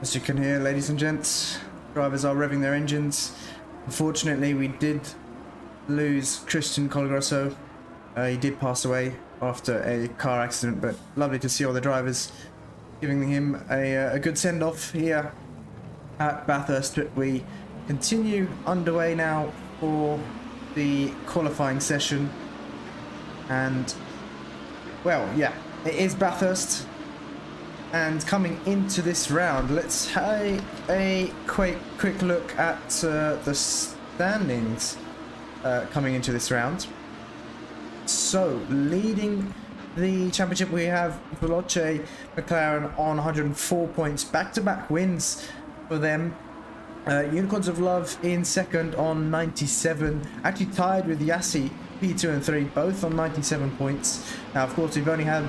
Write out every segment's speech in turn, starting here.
As you can hear, ladies and gents, drivers are revving their engines. Unfortunately, we did lose Christian Colgrosso. He did pass away after a car accident, but lovely to see all the drivers giving him a good send-off here at Bathurst. But we continue underway now for the qualifying session. And, well, yeah, it is Bathurst. And coming into this round, let's have a quick look at the standings coming into this round. So, leading the championship, we have Veloce McLaren on 104 points, back-to-back wins for them. Unicorns of Love in second on 97, actually tied with Yassi P2 and 3, both on 97 points. Now, of course, we've only had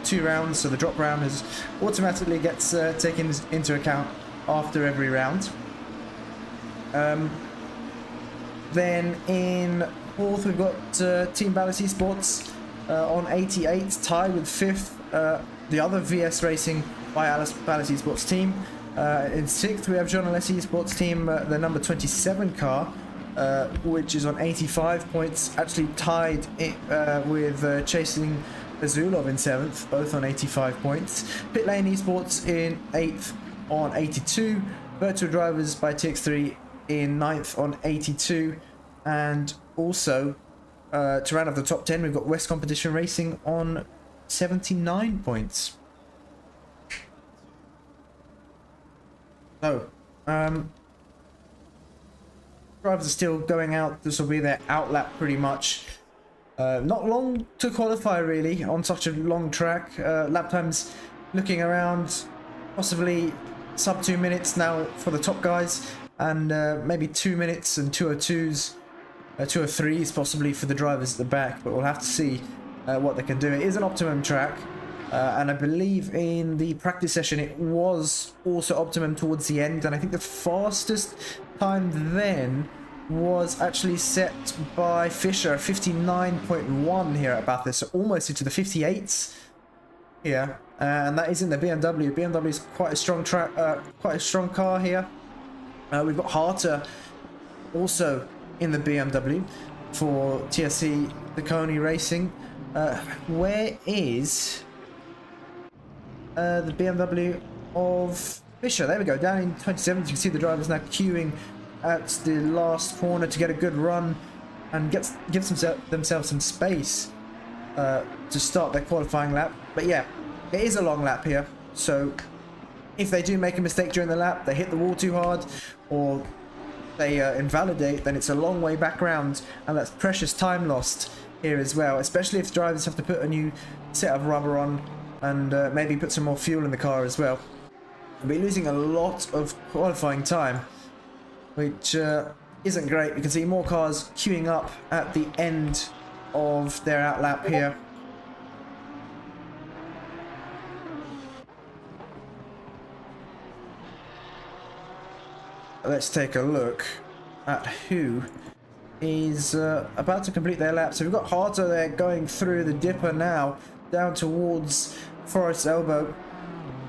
2 rounds, so the drop round automatically gets taken into account after every round. Then in fourth, we've got Team Ballas Esports on 88, tied with fifth, the other VS Racing by Ballas Esports team. In sixth, we have John Alessi Esports team, the number 27 car, which is on 85 points, actually tied with Chasing Azulov in 7th, both on 85 points. Pit Lane Esports in 8th on 82, Virtual Drivers by TX3 in 9th on 82, and also to round off the top 10, we've got West Competition Racing on 79 points. So, drivers are still going out. This will be their out lap pretty much. Not long to qualify really on such a long track. Lap times looking around possibly sub 2 minutes now for the top guys, and maybe 2 minutes and 2:02s, 2:03s possibly for the drivers at the back, but we'll have to see what they can do. It is an optimum track. And I believe in the practice session it was also optimum towards the end, and I think the fastest time then was actually set by Fisher, 59.1 here at Bathurst, so almost into the 58s here, and that is in the BMW. BMW is quite a strong track, quite a strong car here. We've got Harter also in the BMW for TSC Coney Racing. Where is the BMW of Fisher? There we go, down in 27th. You can see the drivers now queuing at the last corner to get a good run and give themselves some space to start their qualifying lap. But yeah, it is a long lap here, so if they do make a mistake during the lap, they hit the wall too hard or they invalidate, then it's a long way back round, and that's precious time lost here as well, especially if drivers have to put a new set of rubber on and maybe put some more fuel in the car as well. We'll be losing a lot of qualifying time, which isn't great. You can see more cars queuing up at the end of their out lap here. Let's take a look at who is about to complete their lap. So we've got Harter there going through the dipper now, down towards Forest Elbow,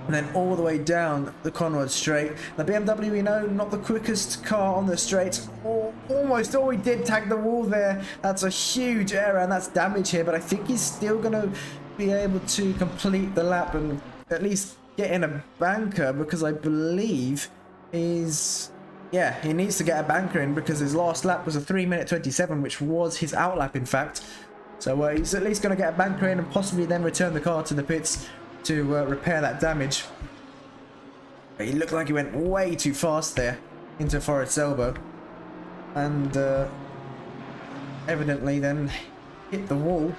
and then all the way down the Conrad Straight. The BMW, we know, not the quickest car on the straight. Almost, oh, he did tag the wall there. That's a huge error, and that's damage here, but I think he's still going to be able to complete the lap and at least get in a banker, because I believe he's... yeah, he needs to get a banker in, because his last lap was a 3:27, which was his out lap, in fact. So he's at least going to get a banker in and possibly then return the car to the pits to repair that damage. But he looked like he went way too fast there into Forest Elbow, and evidently then hit the wall.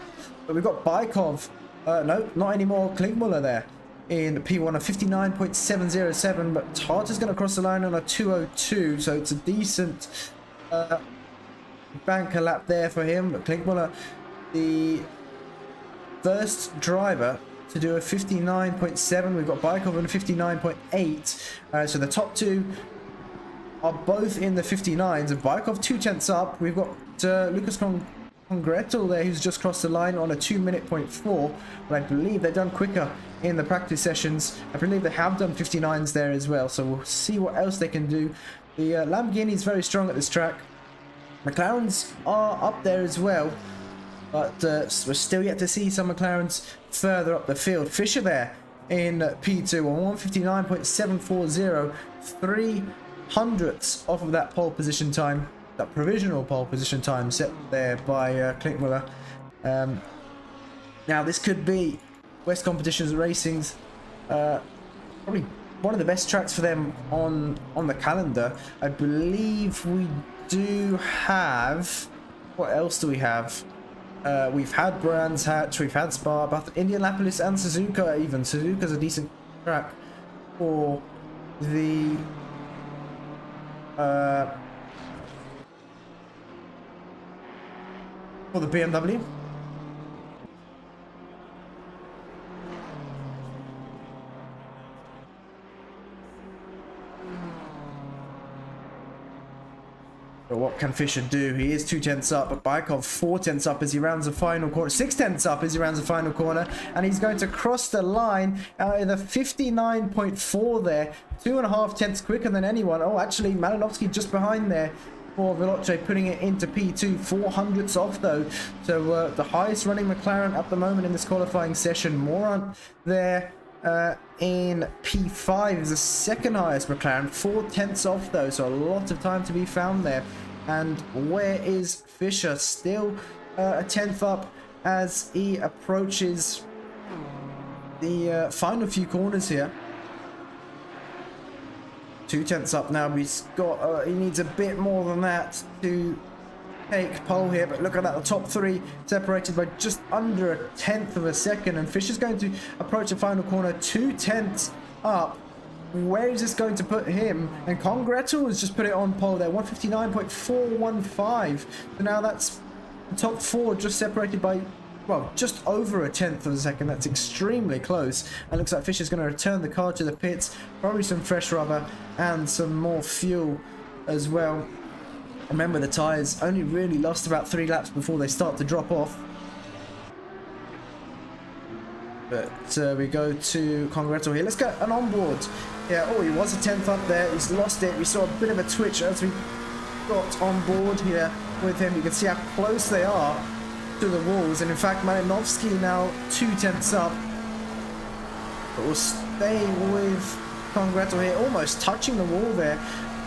But we've got Baikov, no, not anymore, Klinkmuller there in P1 of 59.707, but Harter's going to cross the line on a 2:02, so it's a decent banker lap there for him. But Klinkmuller, the first driver to do a 59.7. We've got Baikov on a 59.8. So the top two are both in the 59s, and Baikov 2 tenths up. We've got Lucas Gretel there, who's just crossed the line on a 2:04, but I believe they've done quicker in the practice sessions. I believe they have done 59s there as well, so we'll see what else they can do. The Lamborghini is very strong at this track. McLarens are up there as well, but we're still yet to see some McLarens further up the field. Fisher there in P2 on 1:59.740, 300ths off of that pole position time. That provisional pole position time set there by Klinkmuller. Now this could be West Competitions Racing's probably one of the best tracks for them on the calendar. I believe we do have, what else do we have? We've had Brands Hatch, we've had Spa, Bathurst, Indianapolis, and Suzuka even. Suzuka's a decent track for the BMW. But what can Fisher do? He is 2/10 up, but Bykov 4/10 up as he rounds the final corner. 6/10 up as he rounds the final corner, and he's going to cross the line in the 59.4 there. 2.5 quicker than anyone. Oh, actually, Malinovsky just behind there for Veloce, putting it into P2. 400ths off though. So the highest running McLaren at the moment in this qualifying session. Morant there in P5 is the second highest McLaren, 4/10 off though, so a lot of time to be found there. And where is Fisher? Still a 10th up as he approaches the final few corners here. 2/10 up now, but he's got he needs a bit more than that to take pole here. But look at that, the top three separated by just under 1/10 of a second, and Fisher's going to approach the final corner 2/10 up. Where is this going to put him? And Gretel has just put it on pole there, 1:59.415. So now that's the top four just separated by, well, just over 1/10 of a second. That's extremely close. And looks like Fisher's going to return the car to the pits, probably some fresh rubber and some more fuel as well. Remember, the tyres only really last about 3 laps before they start to drop off. But we go to Gretel here. Let's get an onboard. Yeah, oh, he was a 10th up there. He's lost it. We saw a bit of a twitch as we got on board here with him. You can see how close they are to the walls. And in fact, Malinovsky now 2/10 up. But we'll stay with Gretel here, almost touching the wall there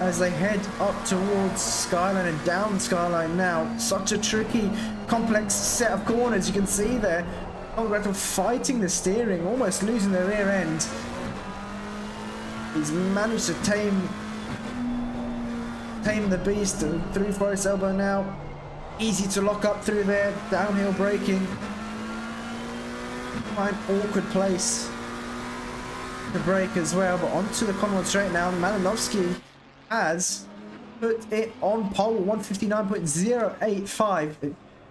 as they head up towards Skyline and down Skyline now. Such a tricky, complex set of corners you can see there. Gretel fighting the steering, almost losing their rear end. He's managed to tame the beast, and through Forest Elbow now. Easy to lock up through there, downhill braking. Quite an awkward place to brake as well, but onto the Conrad straight now. Malinovsky has put it on pole, 1:59.085.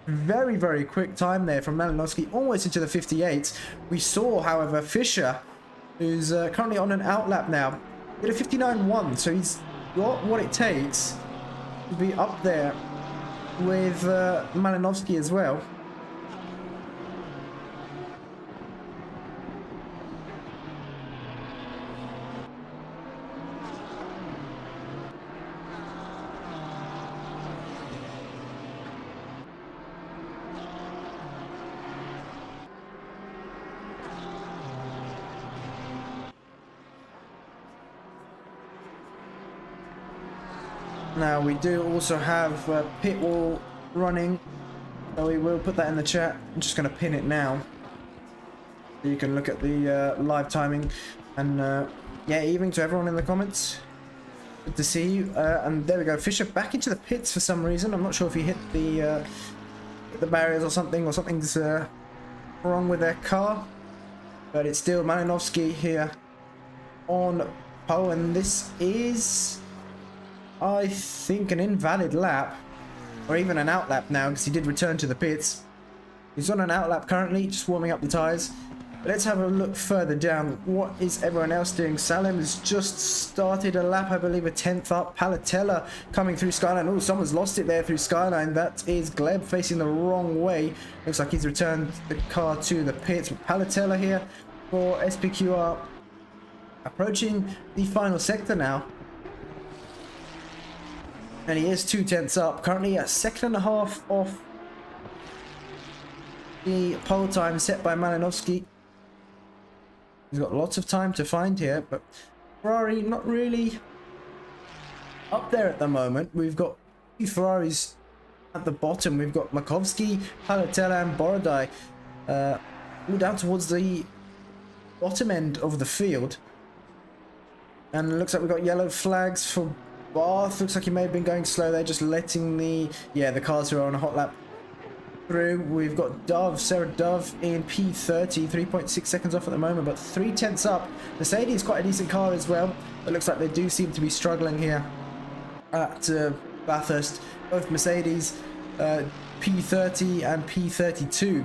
Very, very quick time there from Malinovsky, almost into the 58. We saw, however, Fisher, who's currently on an outlap now, did a 59.1, so he's got what it takes to be up there with Malinovsky as well. Now we do also have pit wall running, so we will put that in the chat. I'm just going to pin it now so you can look at the live timing. And yeah, evening to everyone in the comments. Good to see you. And there we go, Fisher back into the pits for some reason. I'm not sure if he hit the barriers or something's wrong with their car, but it's still Malinovsky here on pole, and this is, I think, an invalid lap, or even an outlap now, because he did return to the pits. He's on an outlap currently, just warming up the tyres. But let's have a look further down. What is everyone else doing? Salem has just started a lap, I believe, a 10th up. Palatella coming through Skyline. Oh, someone's lost it there through Skyline. That is Gleb facing the wrong way. Looks like he's returned the car to the pits. Palatella here for SPQR. Approaching the final sector now. And he is 2/10 up. Currently a second and a half off the pole time set by Malinowski. He's got lots of time to find here, but Ferrari not really up there at the moment. We've got two Ferraris at the bottom. We've got Makovsky, Palatella and Borodai all down towards the bottom end of the field. And it looks like we've got yellow flags for Bath. Looks like he may have been going slow there, just letting the cars who are on a hot lap through. We've got Dove, Sarah Dove in P30, 3.6 seconds off at the moment, but 3/10 up. Mercedes quite a decent car as well. It looks like they do seem to be struggling here at Bathurst. Both Mercedes P30 and P32.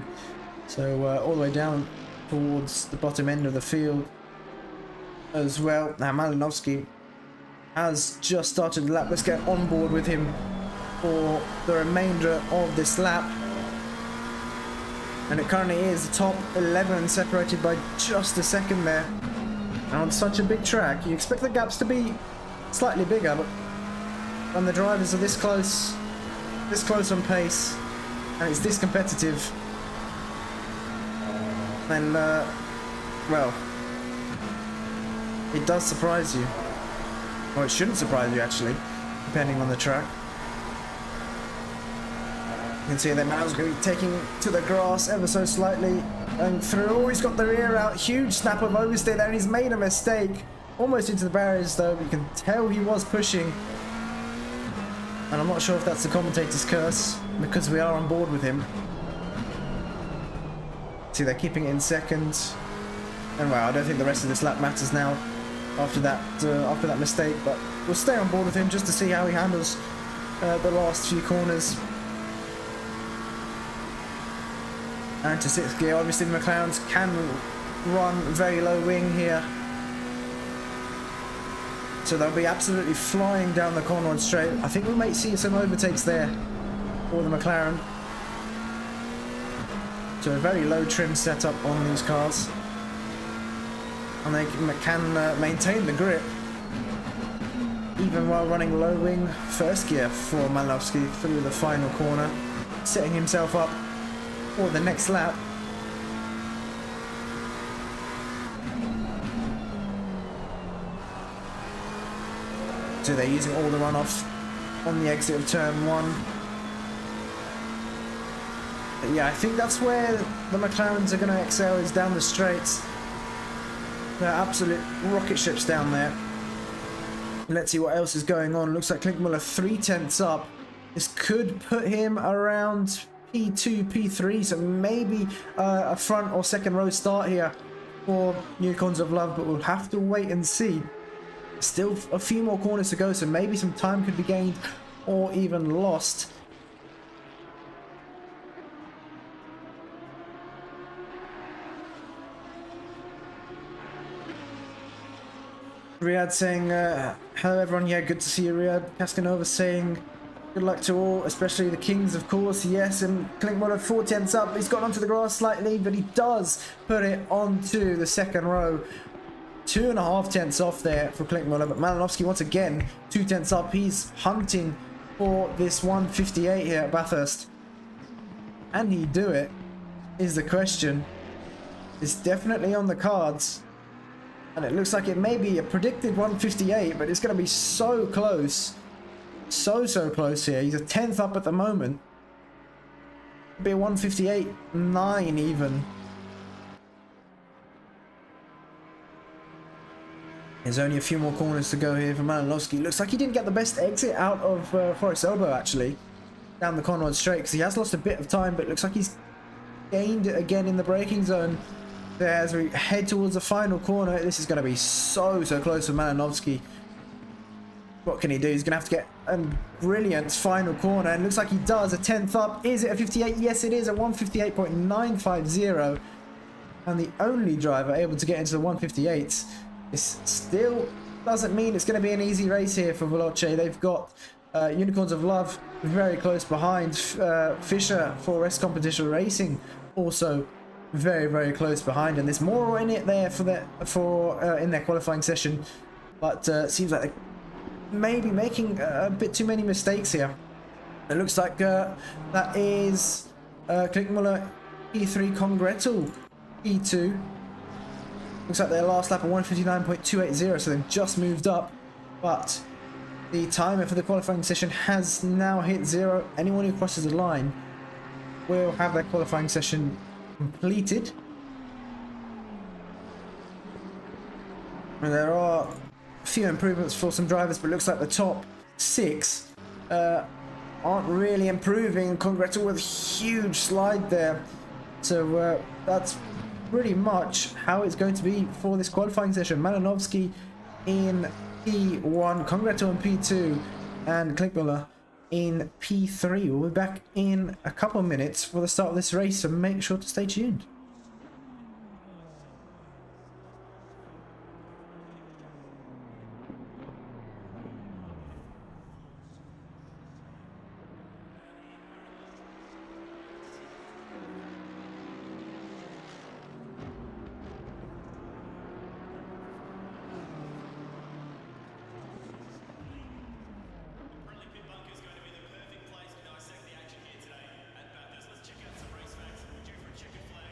So all the way down towards the bottom end of the field as well. Now Malinowski has just started the lap. Let's get on board with him for the remainder of this lap. And it currently is the top 11 separated by just a second there. And on such a big track, you expect the gaps to be slightly bigger, but when the drivers are this close on pace, and it's this competitive, then, well, it does surprise you. Or it shouldn't surprise you, actually, depending on the track. You can see that Mal's going to be taking to the grass ever so slightly. Going through. Oh, he's got the rear out. Huge snap of oversteer there, and he's made a mistake. Almost into the barriers, though. You can tell he was pushing. And I'm not sure if that's the commentator's curse, because we are on board with him. See, they're keeping it in second. And well, I don't think the rest of this lap matters now after that mistake, but we'll stay on board with him just to see how he handles the last few corners. And to 6th gear, obviously the McLarens can run very low wing here. So they'll be absolutely flying down the Conrad straight. I think we might see some overtakes there for the McLaren. So a very low trim setup on these cars. And they can maintain the grip even while running low wing. 1st gear for Malinowski through the final corner, setting himself up for the next lap. So they're using all the runoff on the exit of turn 1. But yeah, I think that's where the McLarens are going to excel, is down the straights. They're absolute rocket ships down there. Let's see what else is going on. Looks like Klinkmuller 3/10 up. This could put him around P2, P3, so maybe a front or second row start here for Unicorns of Love, but we'll have to wait and see. Still a few more corners to go, so maybe some time could be gained or even lost. Riyadh saying, hello everyone, yeah, good to see you, Riyadh. Cascanova saying, good luck to all, especially the Kings, of course, yes. And Klinkmuller 4/10 up. He's got onto the grass slightly, but he does put it onto the second row. 2.5 tenths off there for Klinkmuller, but Malinowski once again 2/10 up. He's hunting for this 158 here at Bathurst. Can he do it, is the question. It's definitely on the cards. And it looks like it may be a predicted 158, but it's going to be so close. So close here. He's a 10th up at the moment. It'll be a 158.9 even. There's only a few more corners to go here for Malinowski. Looks like he didn't get the best exit out of Forest Elbow, actually, down the Conrad straight, because he has lost a bit of time, but it looks like he's gained it again in the braking zone there as we head towards the final corner. This is going to be so close for Malinowski. What can he do? He's going to have to get a brilliant final corner, and looks like he does. A 10th up. Is it a 58? Yes, it is. A 158.950. and the only driver able to get into the 158s. This still doesn't mean it's going to be an easy race here for Veloce. They've got Unicorns of Love very close behind. Fisher for Competition Racing also very close behind, and there's more in it there for in their qualifying session, but seems like they're maybe making a bit too many mistakes here. It looks like that is Klinkmuller E3, Congretal E2. Looks like their last lap of 159.280, so they've just moved up, but the timer for the qualifying session has now hit 0. Anyone who crosses the line will have their qualifying session completed. And there are a few improvements for some drivers, but it looks like the top 6 aren't really improving. Congretal with a huge slide there. So that's pretty much how it's going to be for this qualifying session. Malinovsky in P1, Congretal in P2, and Klinkmuller in P3. We'll be back in a couple of minutes for the start of this race, so make sure to stay tuned. Dissect the action here today at Bathurst. Let's check out some race facts. We're due for a checkered flag.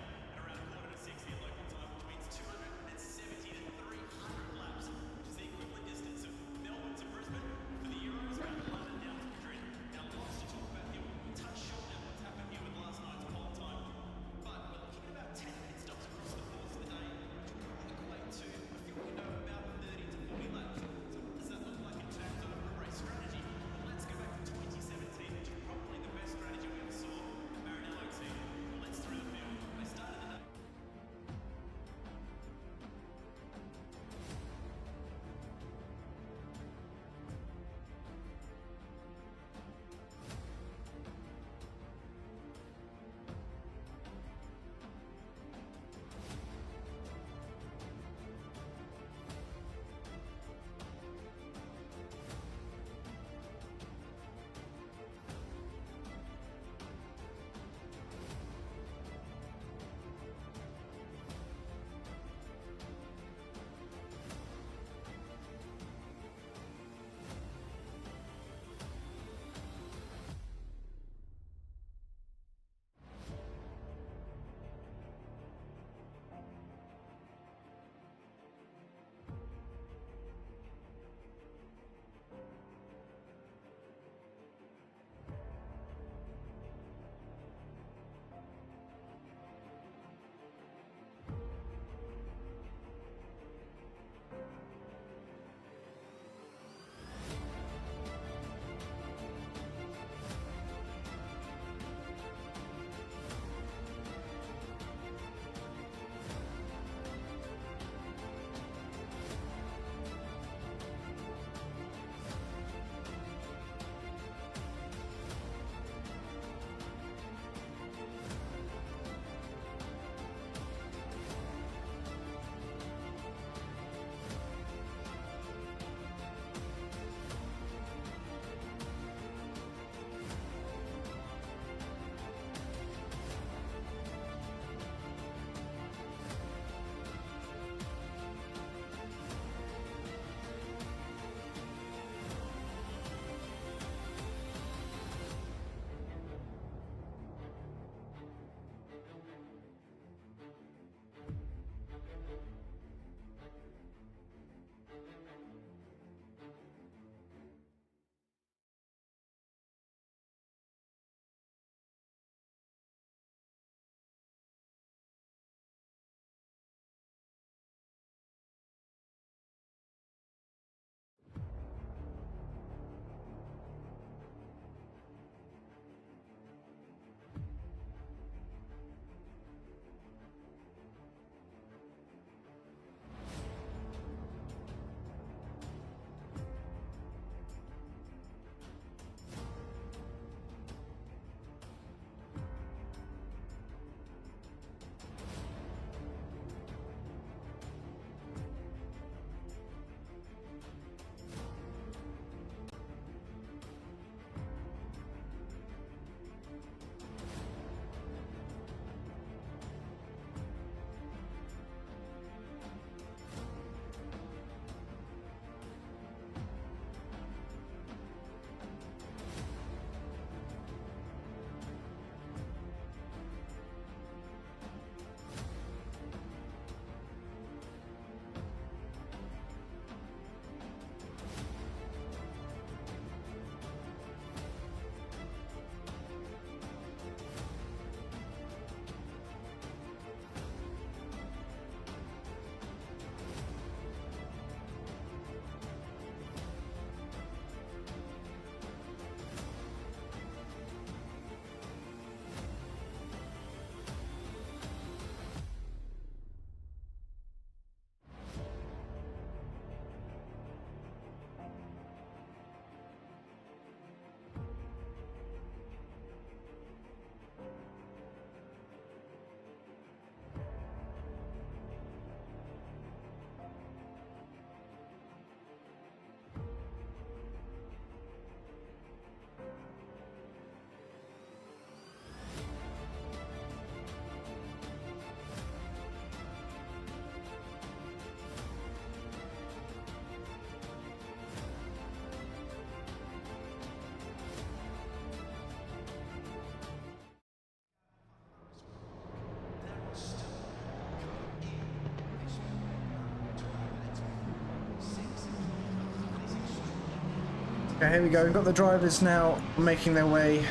Okay, here we go. We've got the drivers now making their way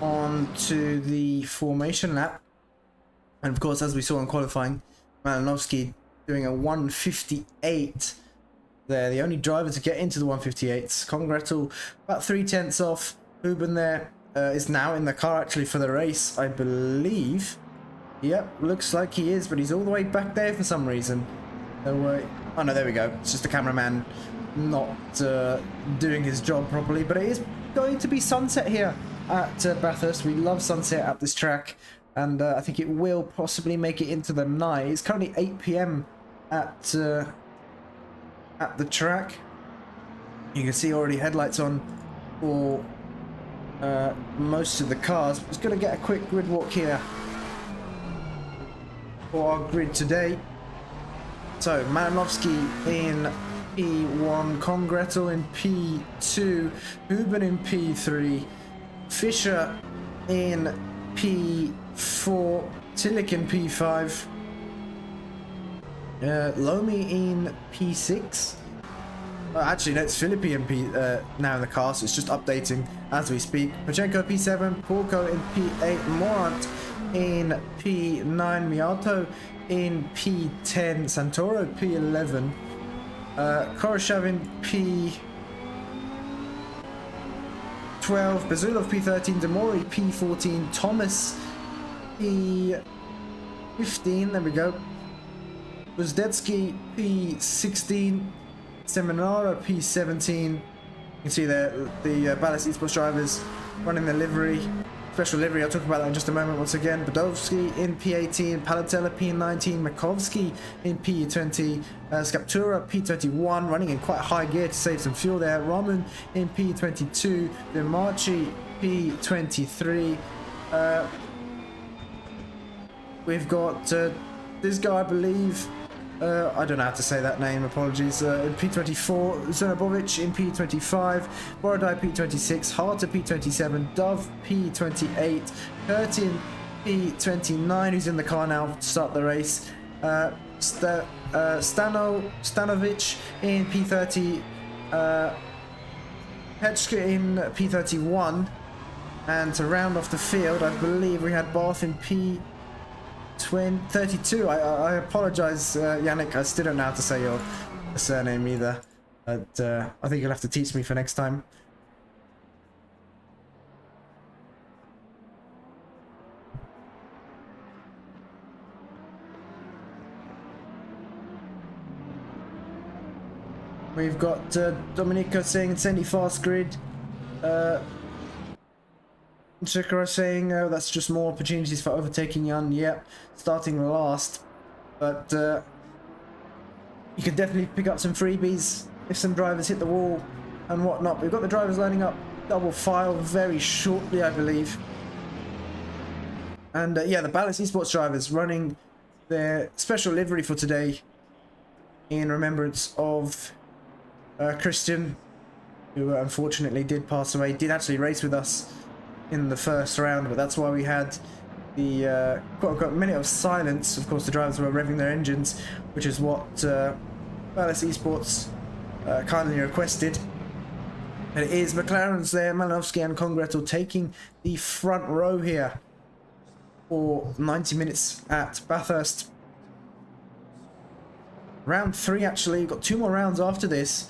on to the formation lap. And of course, as we saw in qualifying, Malinowski doing a 158 there. The only driver to get into the 158s. Congretel about 3/10 off. Huben there is now in the car actually for the race, I believe. Yep, looks like he is, but he's all the way back there for some reason. So, oh no, there we go. It's just the cameraman not doing his job properly, but it is going to be sunset here at Bathurst. We love sunset at this track, and I think it will possibly make it into the night. It's currently 8 PM at the track. You can see already headlights on for most of the cars. Just going to get a quick grid walk here for our grid today. So Malinowski in P1, Congretel in P2, Huben in P3, Fischer in P4, Tillich in P5, Lomi in P6. Actually, no, it's Philippi in now in the car, so it's just updating as we speak. Pachenko P7, Porco in P8, Morant in P9, Miato in P10, Santoro P11, Koroshev in P12, Bazulov P13, Demori P14, Thomas P15, there we go, Buzdetsky P16, Seminara P17. You can see there the Ballast Esports drivers running the livery, special livery. I'll talk about that in just a moment once again. Badovsky in P18, Palatella P19, Makovsky in P20, Skaptura P21, running in quite high gear to save some fuel there. Ramun in P22, Vimarchi P23. We've got this guy, I believe. I don't know how to say that name, apologies. In P24, Zernabovic in P25, Borodai P26, Harter P27, Dove P28, Kurtin P29, who's in the car now to start the race, Stanovic in P30, Petschke in P31, and to round off the field, I believe we had Barth in P32. I apologize, Yannick, I still don't know how to say your surname either, but I think you'll have to teach me for next time. We've got Domenico saying Incendi fast grid. Shikara saying that's just more opportunities for overtaking Jan. Yep, starting last. But you can definitely pick up some freebies if some drivers hit the wall and whatnot. We've got the drivers lining up double file very shortly, I believe. And yeah, the Ballast Esports drivers running their special livery for today in remembrance of Christian, who unfortunately did pass away. Did actually race with us in the first round, but that's why we had the quote-unquote minute of silence. Of course, the drivers were revving their engines, which is what Ballast Esports kindly requested. And it is McLaren's there, Malinowski and Congretel taking the front row here for 90 minutes at Bathurst. Round 3, actually. We've got 2 more rounds after this.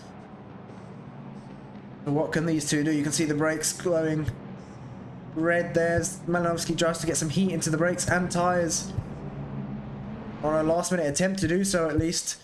So what can these two do? You can see the brakes glowing red. There's Malinowski tries to get some heat into the brakes and tyres on a last minute attempt to do so, at least.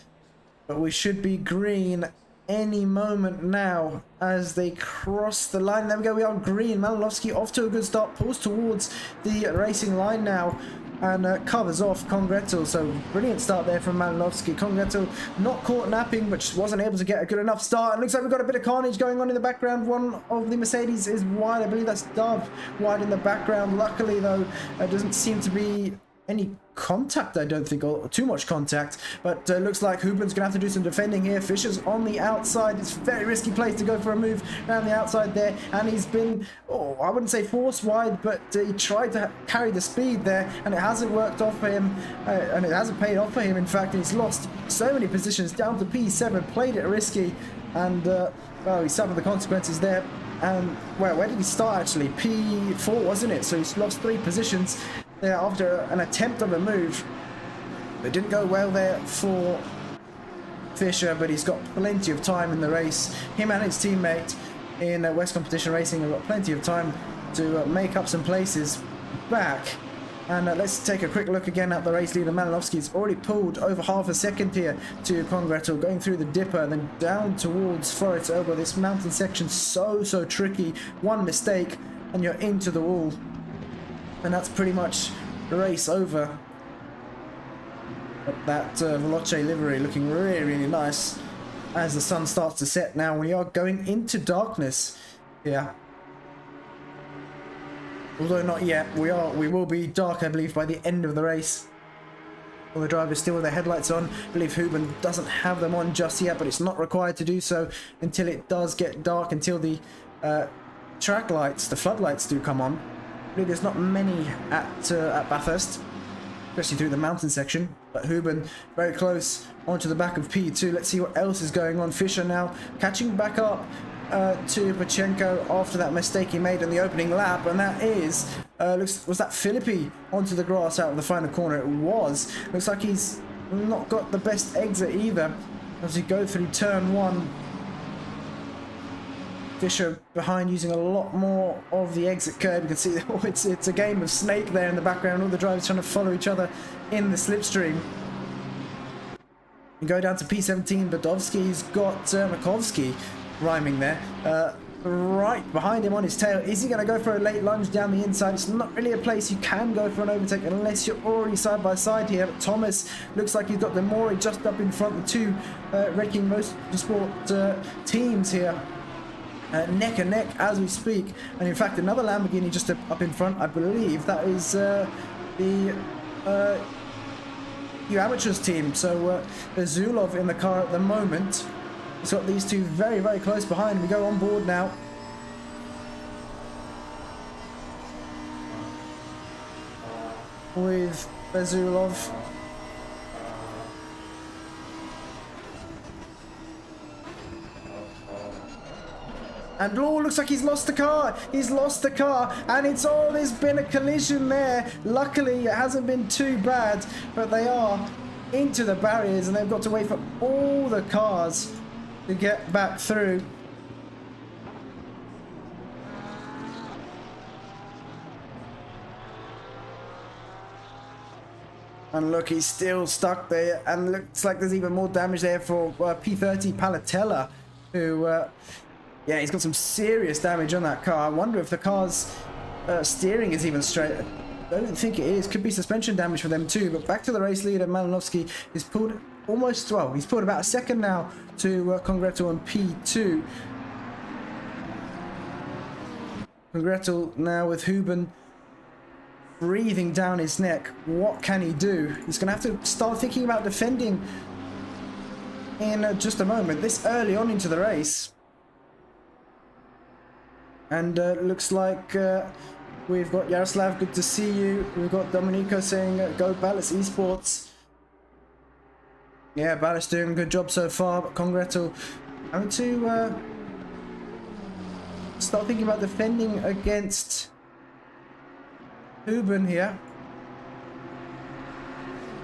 But we should be green any moment now as they cross the line. There we go, we are green. Malinowski off to a good start, pulls towards the racing line now and covers off Congretel. So brilliant start there from Malinowski. Congretel not caught napping, but just wasn't able to get a good enough start. It looks like we've got a bit of carnage going on in the background. One of the Mercedes is wide. I believe that's Dove wide in the background. Luckily though, there doesn't seem to be any contact, I don't think, or too much contact, but looks like Huben's gonna have to do some defending here. Fischer's on the outside. It's a very risky place to go for a move around the outside there, and he's been, oh, I wouldn't say force wide, but he tried to carry the speed there, and it hasn't worked off for him, and it hasn't paid off for him, in fact, and he's lost so many positions down to P7, played it risky, and well, he suffered the consequences there. And well, where did he start actually? P4, wasn't it? So he's lost 3 positions there after an attempt of a move. It didn't go well there for Fisher, but he's got plenty of time in the race. Him and his teammate in West Competition Racing have got plenty of time to make up some places back. And let's take a quick look again at the race leader. Malinovsky's already pulled over half a second here to Congretel, going through the dipper and then down towards Forest Elbow. This mountain section so tricky. One mistake and you're into the wall, and that's pretty much the race over. But that Veloce livery looking really nice as the sun starts to set. Now we are going into darkness here. Although not yet, we will be dark, I believe, by the end of the race. All the drivers still with their headlights on. I believe Huben doesn't have them on just yet, but it's not required to do so until it does get dark, until the track lights, the floodlights do come on. I believe there's not many at Bathurst, especially through the mountain section. But Huben very close onto the back of P2. Let's see what else is going on. Fisher now catching back up to Pachenko after that mistake he made in the opening lap, and that is was that Philippi onto the grass out of the final corner? It was. Looks like he's not got the best exit either as we go through turn 1. Fisher behind, using a lot more of the exit curve. You can see it's a game of Snake there in the background. All the drivers trying to follow each other in the slipstream. We go down to P17. Badovsky's got Makovsky rhyming there, right behind him on his tail. Is he going to go for a late lunge down the inside? It's not really a place you can go for an overtake unless you're already side by side here. But Thomas looks like he's got the Mori just up in front. The 2 wrecking motorsport teams here neck and neck as we speak, and in fact another Lamborghini just up in front. I believe that is the you amateurs team. So there's Zulov in the car at the moment. He's got these 2 very close behind. We go on board now. With Bezulov. And oh, looks like he's lost the car. He's lost the car, and there's been a collision there. Luckily, it hasn't been too bad, but they are into the barriers, and they've got to wait for all the cars to get back through. And look, he's still stuck there, and looks like there's even more damage there for P30 Palatella, who yeah, he's got some serious damage on that car. I wonder if the car's steering is even straight. I don't think it is. Could be suspension damage for them too. But back to the race leader, Malinovsky. He's pulled almost, well, he's pulled about a second now to Congretel on P2. Congretel now with Huben breathing down his neck. What can he do? He's going to have to start thinking about defending in just a moment, this early on into the race. And looks like we've got Yaroslav, good to see you. We've got Domenico saying go Ballast Esports. Yeah, Ballast doing a good job so far, but Congretel having to start thinking about defending against Huben here.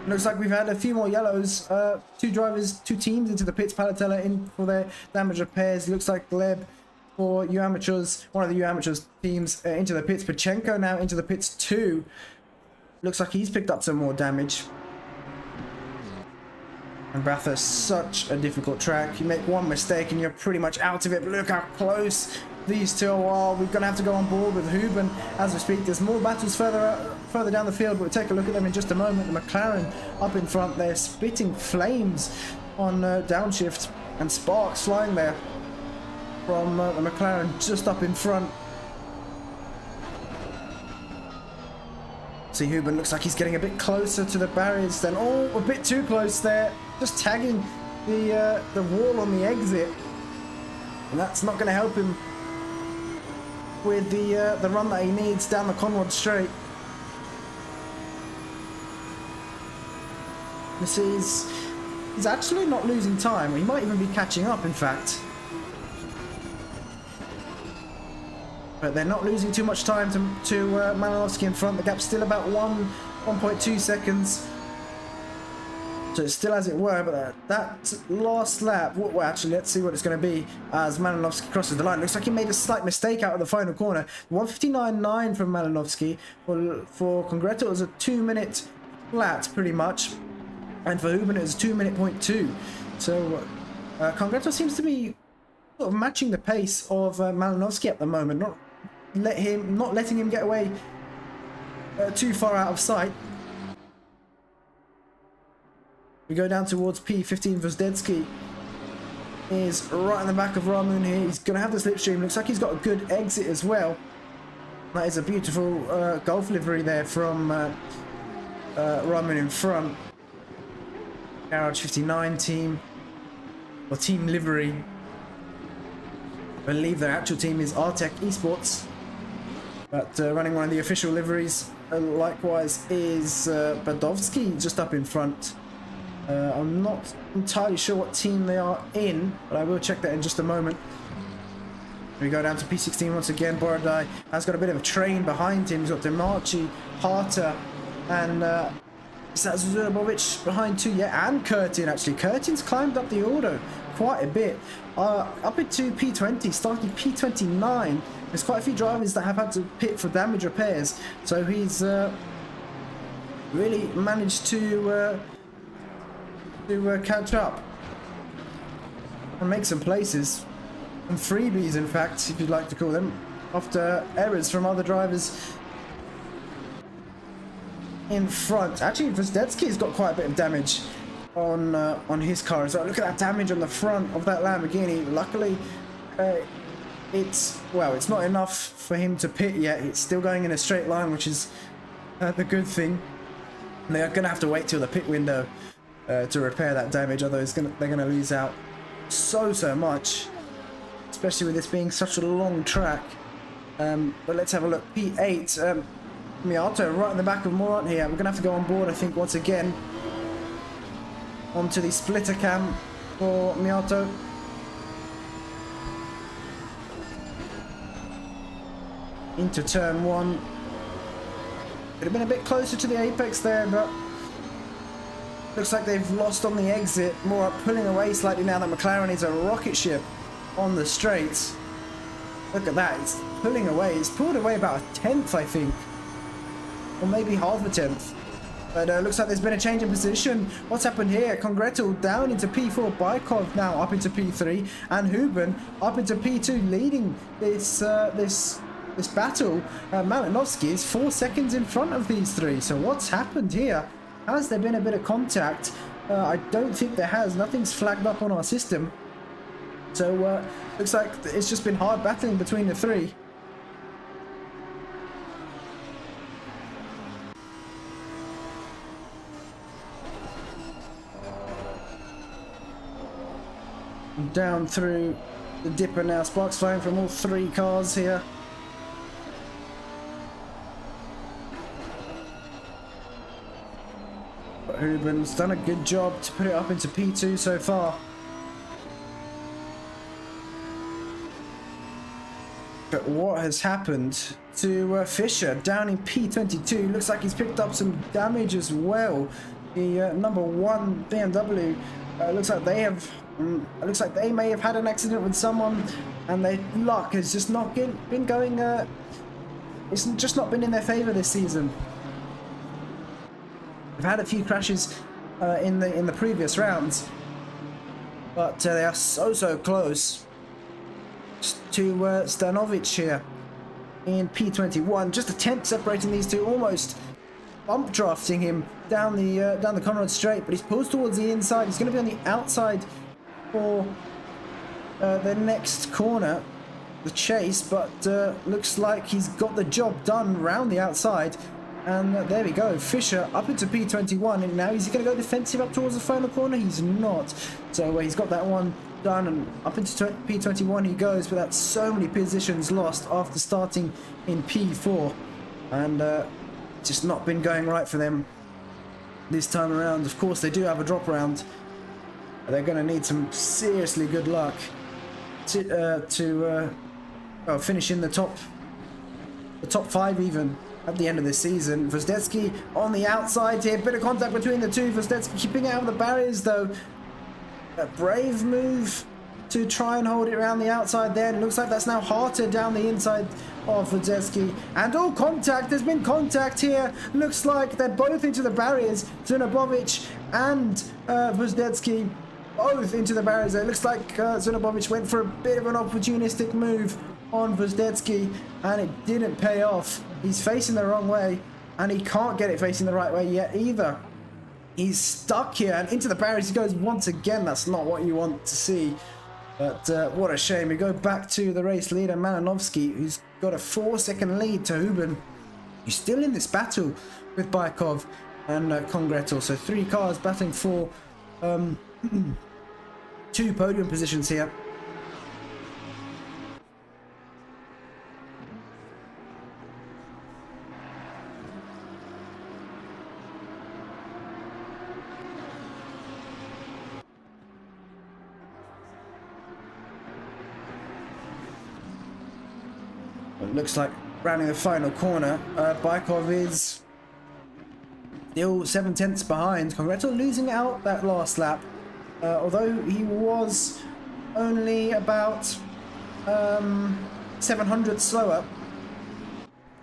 Looks like we've had a few more yellows. 2 drivers, 2 teams into the pits. Palatella in for their damage repairs. Looks like Gleb for U Amateurs, one of the U Amateurs teams into the pits. Pachenko now into the pits too. Looks like he's picked up some more damage. And Bathurst, such a difficult track. You make one mistake and you're pretty much out of it. But look how close these 2 are. We're going to have to go on board with Huben as we speak. There's more battles further down the field, but we'll take a look at them in just a moment. The McLaren up in front there, spitting flames on downshift, and sparks flying there from the McLaren just up in front. See, Huben looks like he's getting a bit closer to the barriers then. Oh, a bit too close there. Just tagging the wall on the exit. And that's not going to help him with the run that he needs down the Conrad Straight. You see, he's actually not losing time. He might even be catching up, in fact. but they're not losing too much time to Malinowski in front. The gap's still about 1.2 seconds. So it's still as it were, but that last lap, well, actually, let's see what it's going to be as Malinowski crosses the line. Looks like he made a slight mistake out of the final corner. 1:59.9 from Malinowski. For Congretto, it was a 2-minute flat, pretty much. And for Huben, it was 2:02. So Congretto seems to be sort of matching the pace of Malinowski at the moment. Not letting him get away too far out of sight. We go down towards P15. Vozdetsky is right in the back of Ramun here. He's going to have the slipstream. Looks like he's got a good exit as well. That is a beautiful Golf livery there from Ramun in front. Garage 59 team, or team livery. I believe their actual team is Artec Esports, but running one of the official liveries likewise is Badovsky just up in front. I'm not entirely sure what team they are in, but I will check that in just a moment. We go down to P16 once again. Borodai has got a bit of a train behind him. He's got Demarchi, Harter, and is that Zurbovic behind too? Yeah, and Curtin actually. Curtin's climbed up the order quite a bit. Up into P20, starting P29. There's quite a few drivers that have had to pit for damage repairs, so he's really managed to catch up and make some places, and freebies in fact, if you'd like to call them, after errors from other drivers in front. Actually, Vozdetsky's got quite a bit of damage on his car as well. Look at that damage on the front of that Lamborghini. Luckily, it's not enough for him to pit yet. It's still going in a straight line, which is the good thing. And they're going to have to wait till the pit window to repair that damage, otherwise they're going to lose out so much, especially with this being such a long track. But let's have a look. P8, Miato right in the back of Morant here. We're going to have to go on board, I think, once again onto the splitter cam for Miato. Into turn 1. Could have been a bit closer to the apex there, but looks like they've lost on the exit. More pulling away slightly now that McLaren is a rocket ship on the straights. Look at that, it's pulling away. It's pulled away about a tenth, I think, or maybe half a tenth. But looks like there's been a change in position. What's happened here? Congretto down into P4, Bykov now up into P3, and Huben up into P2, leading this battle. Malinowski is 4 seconds in front of these three. So what's happened here? Has there been a bit of contact? I don't think there has. Nothing's flagged up on our system. So looks like it's just been hard battling between the three. Down through the dipper now. Sparks flying from all three cars here. Huben's done a good job to put it up into P2 so far. But what has happened to Fischer down in P22? Looks like he's picked up some damage as well. The number 1 BMW looks like they may have had an accident with someone, and their luck has just not been going. It's just not been in their favour this season. They've had a few crashes in the previous rounds, but they are so close to Stanovic here in P21. Just a tenth separating these two, almost bump drafting him down the Conrad Straight, but he's pulls towards the inside. He's going to be on the outside for the next corner, the chase, but looks like he's got the job done round the outside. And there we go, Fischer up into P21, and now is he going to go defensive up towards the final corner? He's not. So he's got that one done, and up into P21 he goes, but that's so many positions lost after starting in P4. And just not been going right for them this time around. Of course, they do have a drop round. They're going to need some seriously good luck to finish in the top the top 5 even at the end of this season. Vozdetsky on the outside here, bit of contact between the two. Vozdetsky keeping out of the barriers though. A brave move to try and hold it around the outside there. It looks like that's now Harter down the inside of Vozdetsky. And all contact, there's been contact here. Looks like they're both into the barriers. Zunobovic and Vozdetsky both into the barriers. It looks like Zunobovic went for a bit of an opportunistic move on Vozdetsky and it didn't pay off. He's facing the wrong way and he can't get it facing the right way yet either. He's stuck here and into the barriers he goes once again. That's not what you want to see. But what a shame. We go back to the race leader, Malanovsky, who's got a 4-second lead to Huben. He's still in this battle with Baikov and Congretel. So 3 cars battling for 2 podium positions here. It looks like rounding the final corner, Baikov is still 7/10 behind. Congretel losing out that last lap, although he was only about 700 slower.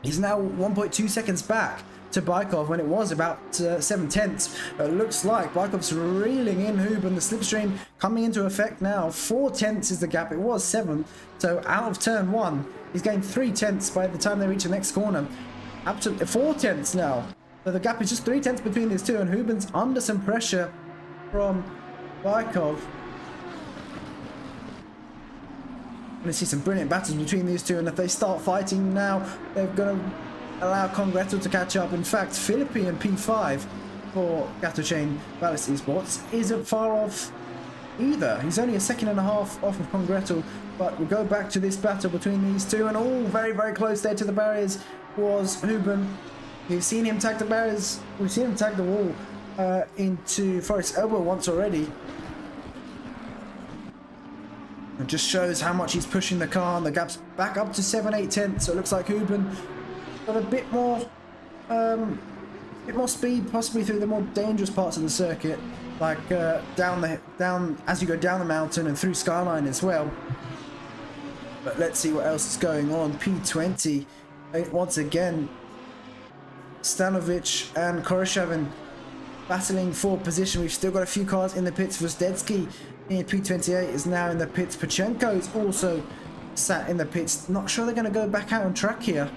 He's now 1.2 seconds back to Baikov when it was about 7/10. It looks like Baikov's reeling in Huben. The slipstream coming into effect now. 4/10 is the gap. It was 7. So out of turn 1, he's gained 3/10 by the time they reach the next corner. Up to 4/10 now. So the gap is just 3/10 between these two, and Huben's under some pressure from Baikov. We're going to see some brilliant battles between these two, and if they start fighting now, they're going to allow Congretel to catch up. In fact, Philippi in P5 for Gato Chain Ballast Esports isn't far off either. He's only a 1.5 seconds off of Congretel, but we go back to this battle between these two, and all very, very close there to the barriers was Huben. We've seen him tag the barriers, we've seen him tag the wall into Forest Elbow once already. It just shows how much he's pushing the car, and the gap's back up to 7/8, so it looks like Huben got a bit more speed, possibly through the more dangerous parts of the circuit, like down as you go down the mountain and through Skyline as well. But let's see what else is going on. P20 once again, Stanovic and Koroshavin battling for position. We've still got a few cars in the pits. Vozdetsky in P28 is now in the pits. Pachenko is also sat in the pits. Not sure they're going to go back out on track here.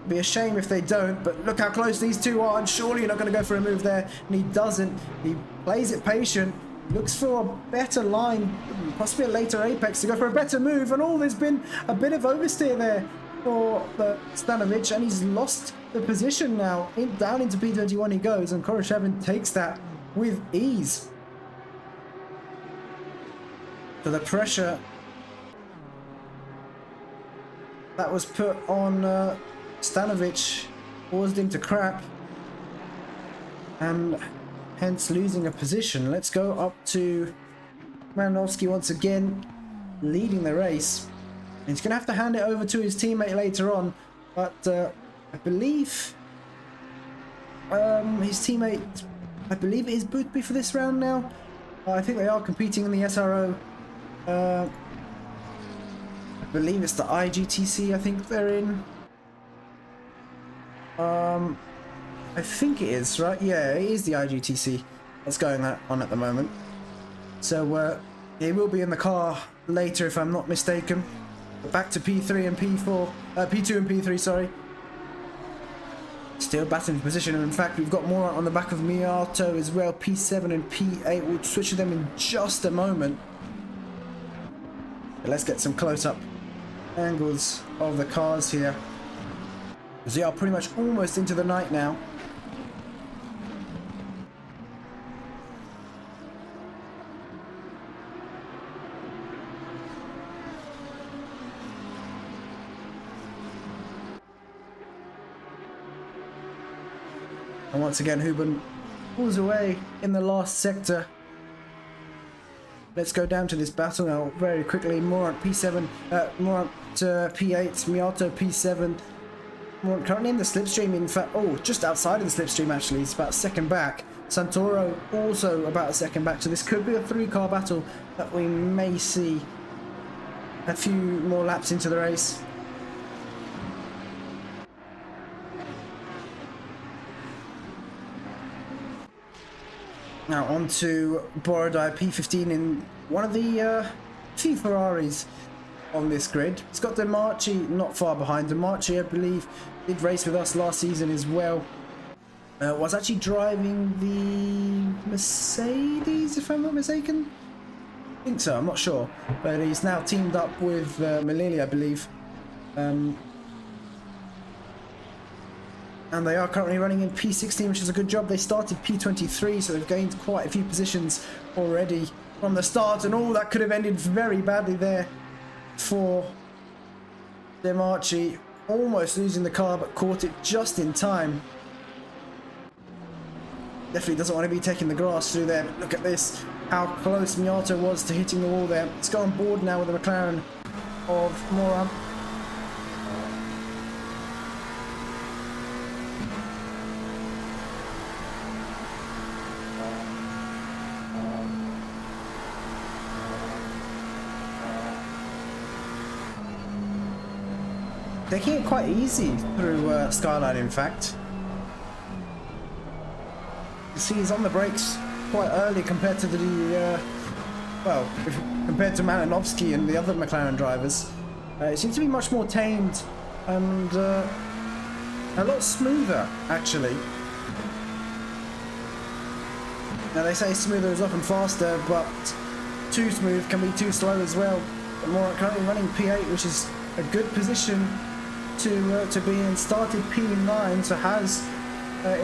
Be a shame if they don't, but look how close these two are, and surely you're not going to go for a move there, and he doesn't. He plays it patient, looks for a better line, possibly a later apex to go for a better move, and there's been a bit of oversteer there for the Stanovic, and he's lost the position now. Down into P21 he goes, and Koroshavin takes that with ease. So the pressure that was put on Stanovic caused him to crack, and hence losing a position. Let's go up to Malinowski once again, leading the race. And he's going to have to hand it over to his teammate later on, but I believe his teammate, I believe it is Boothby for this round now. I think they are competing in the SRO. I believe it's the IGTC, I think they're in. I think it is, right? Yeah, it is the IGTC that's going on at the moment. So he will be in the car later if I'm not mistaken. But back to P3 and P4, P2 and P3, sorry. Still battling position, and in fact we've got more on the back of Miato as well. P7 and P8, we'll switch to them in just a moment. But let's get some close-up angles of the cars here, because they are pretty much almost into the night now. And once again, Huben pulls away in the last sector. let's go down to this battle now very quickly. Morant P7, Morant P8, Miato P7. Morant currently in the slipstream, in fact, oh, just outside of the slipstream actually. He's about a second back. Santoro also about a second back, so this could be a 3-car battle that we may see a few more laps into the race. Now on to Borodai P15 in one of the few Ferraris on this grid. It's got Demarchi not far behind. Demarchi, I believe, did race with us last season as well. Was actually driving the Mercedes, if I'm not mistaken. I think so, I'm not sure. But he's now teamed up with Malili, I believe. And they are currently running in P16, which is a good job. They started P23, so they've gained quite a few positions already from the start. And all that could have ended very badly there for Demarchi. Almost losing the car, but caught it just in time. Definitely doesn't want to be taking the grass through there. But look at this, how close Miato was to hitting the wall there. Let's go on board now with the McLaren of Moran. Taking it quite easy through Skyline, in fact. You see he's on the brakes quite early compared to the, well, compared to Malinovsky and the other McLaren drivers. It seems to be much more tamed and a lot smoother, actually. Now they say smoother is often faster, but too smooth can be too slow as well. But more currently running P8, which is a good position to be in. Started P9, so has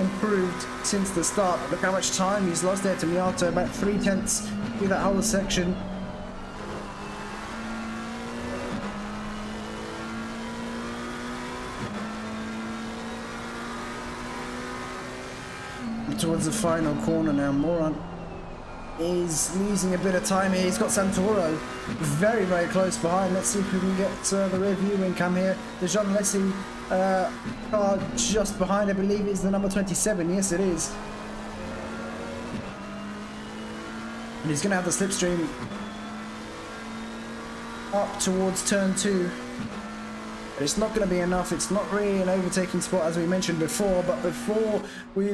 improved since the start. Look how much time he's lost there to Miato, about 3/10 through that whole section. Towards the final corner now, Moran is losing a bit of time here. He's got Santoro very, very close behind. Let's see if we can get the rear viewing cam here. The Jean Alessi car just behind, I believe is the number 27. Yes, it is. And he's going to have the slipstream up towards turn 2. But it's not going to be enough. It's not really an overtaking spot as we mentioned before. But before we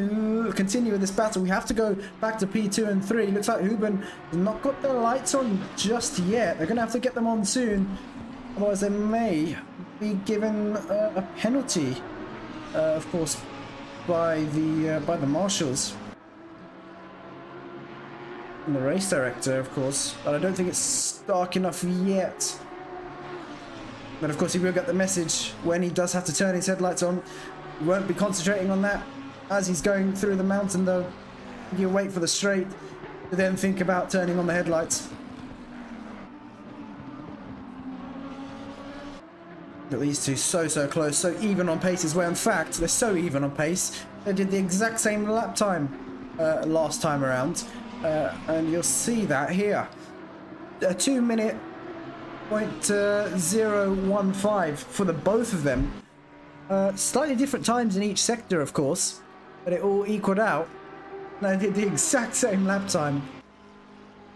continue with this battle, we have to go back to P2 and 3. Looks like Huben has not got their lights on just yet. They're going to have to get them on soon. Otherwise they may be given a penalty, of course, by the marshals. And the race director, of course. But I don't think it's dark enough yet. But of course he will get the message when he does have to turn his headlights on. He won't be concentrating on that as he's going through the mountain though. He'll wait for the straight to then think about turning on the headlights. But these two so close, so even on pace as well. In fact, they're so even on pace. They did the exact same lap time last time around. And you'll see that here. A 2-minute 0.015 for the both of them. Slightly different times in each sector, of course, but it all equaled out. They did the exact same lap time.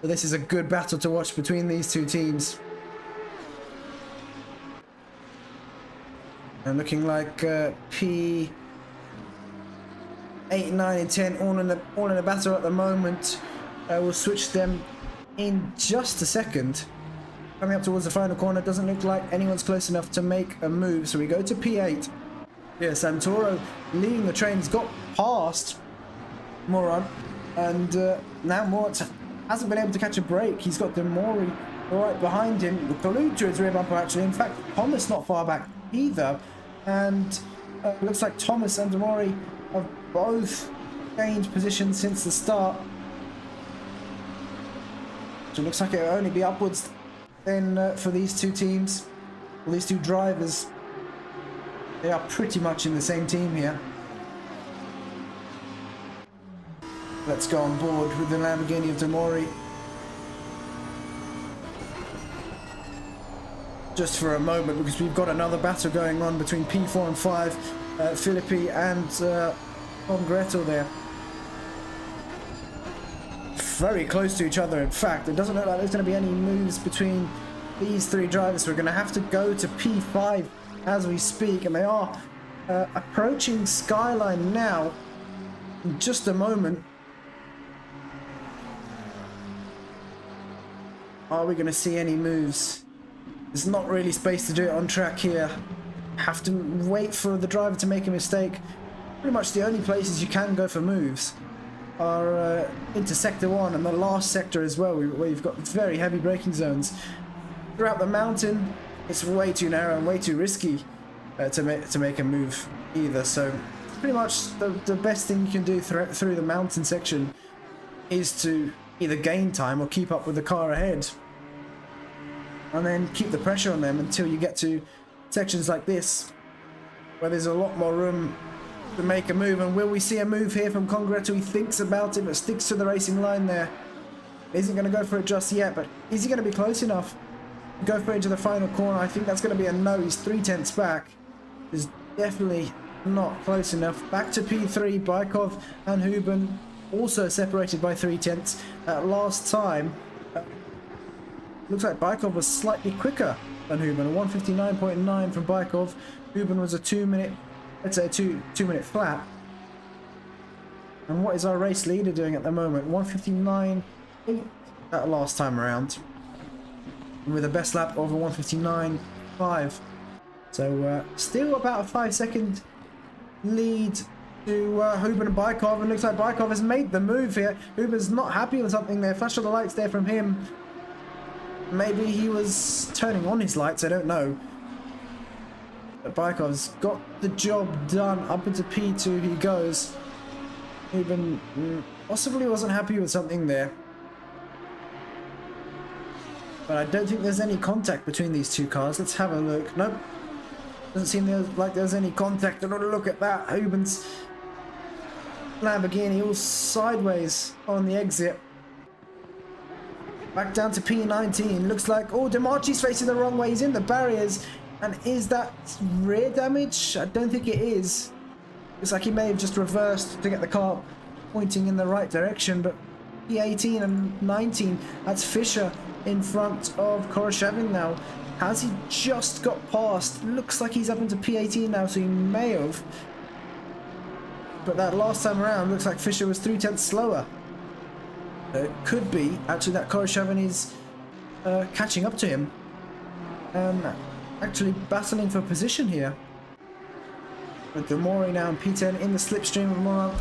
But this is a good battle to watch between these two teams. And looking like P8, 9, and 10 all in the battle at the moment. We'll switch them in just a second. Coming up towards the final corner, doesn't look like anyone's close enough to make a move, so we go to P8. Yeah, Santoro leading the train's got past Moran, and now Moran hasn't been able to catch a break. He's got Demori right behind him, glued to his rear bumper actually. In fact, Thomas not far back either, and looks like Thomas and Demori have both gained position since the start. So it looks like it'll only be upwards then for these two teams, or these two drivers. They are pretty much in the same team here. Let's go on board with the Lamborghini of Demori. just for a moment, because we've got another battle going on between P4 and 5, Filippi and Congreto there. Very close to each other, in fact. It doesn't look like there's going to be any moves between these three drivers. We're going to have to go to P5 as we speak, and they are approaching Skyline now in just a moment. Are we going to see any moves? There's not really space to do it on track here. Have to wait for the driver to make a mistake. Pretty much the only places you can go for moves are into sector 1 and the last sector as well, where you've got very heavy braking zones. Throughout the mountain, it's way too narrow and way too risky to make a move either. So pretty much the best thing you can do through the mountain section is to either gain time or keep up with the car ahead, and then keep the pressure on them until you get to sections like this, where there's a lot more room to make a move. And will we see a move here from Congreto? He thinks about it, but sticks to the racing line there. Isn't going to go for it just yet, but is he going to be close enough to go for it into the final corner? I think that's going to be a no. He's 3/10 back. Is definitely not close enough. Back to P3, Bykov and Huben also separated by 3/10. Last time, looks like Bykov was slightly quicker than Huben. A 1:59.9 from Bykov. Huben was a 2 minute, let's say a two minute flat. And what is our race leader doing at the moment? 1:59.8 that last time around, with a best lap of a 1:59.5. So still about a 5-second lead to Huben and Bykov, and looks like Bykov has made the move here. Huben's not happy with something there. Flash of the lights there from him. Maybe he was turning on his lights, I don't know. But Bykov's got the job done. Up into P2 he goes. Huben possibly wasn't happy with something there. But I don't think there's any contact between these two cars. Let's have a look. Nope. Doesn't seem like there's any contact. And look at that. Huben's Lamborghini all sideways on the exit. Back down to P19. Looks like, oh, Demarchi's facing the wrong way. He's in the barriers. And is that rear damage? I don't think it is. Looks like he may have just reversed to get the car pointing in the right direction. But P18 and 19, that's Fischer in front of Koroshavin now. Has he just got past? Looks like he's up into P18 now, so he may have. But that last time around, looks like Fischer was 3/10 slower. It could be actually that Koroshavin is catching up to him and actually battling for position here. With Demori now in P10 in the slipstream of Morant.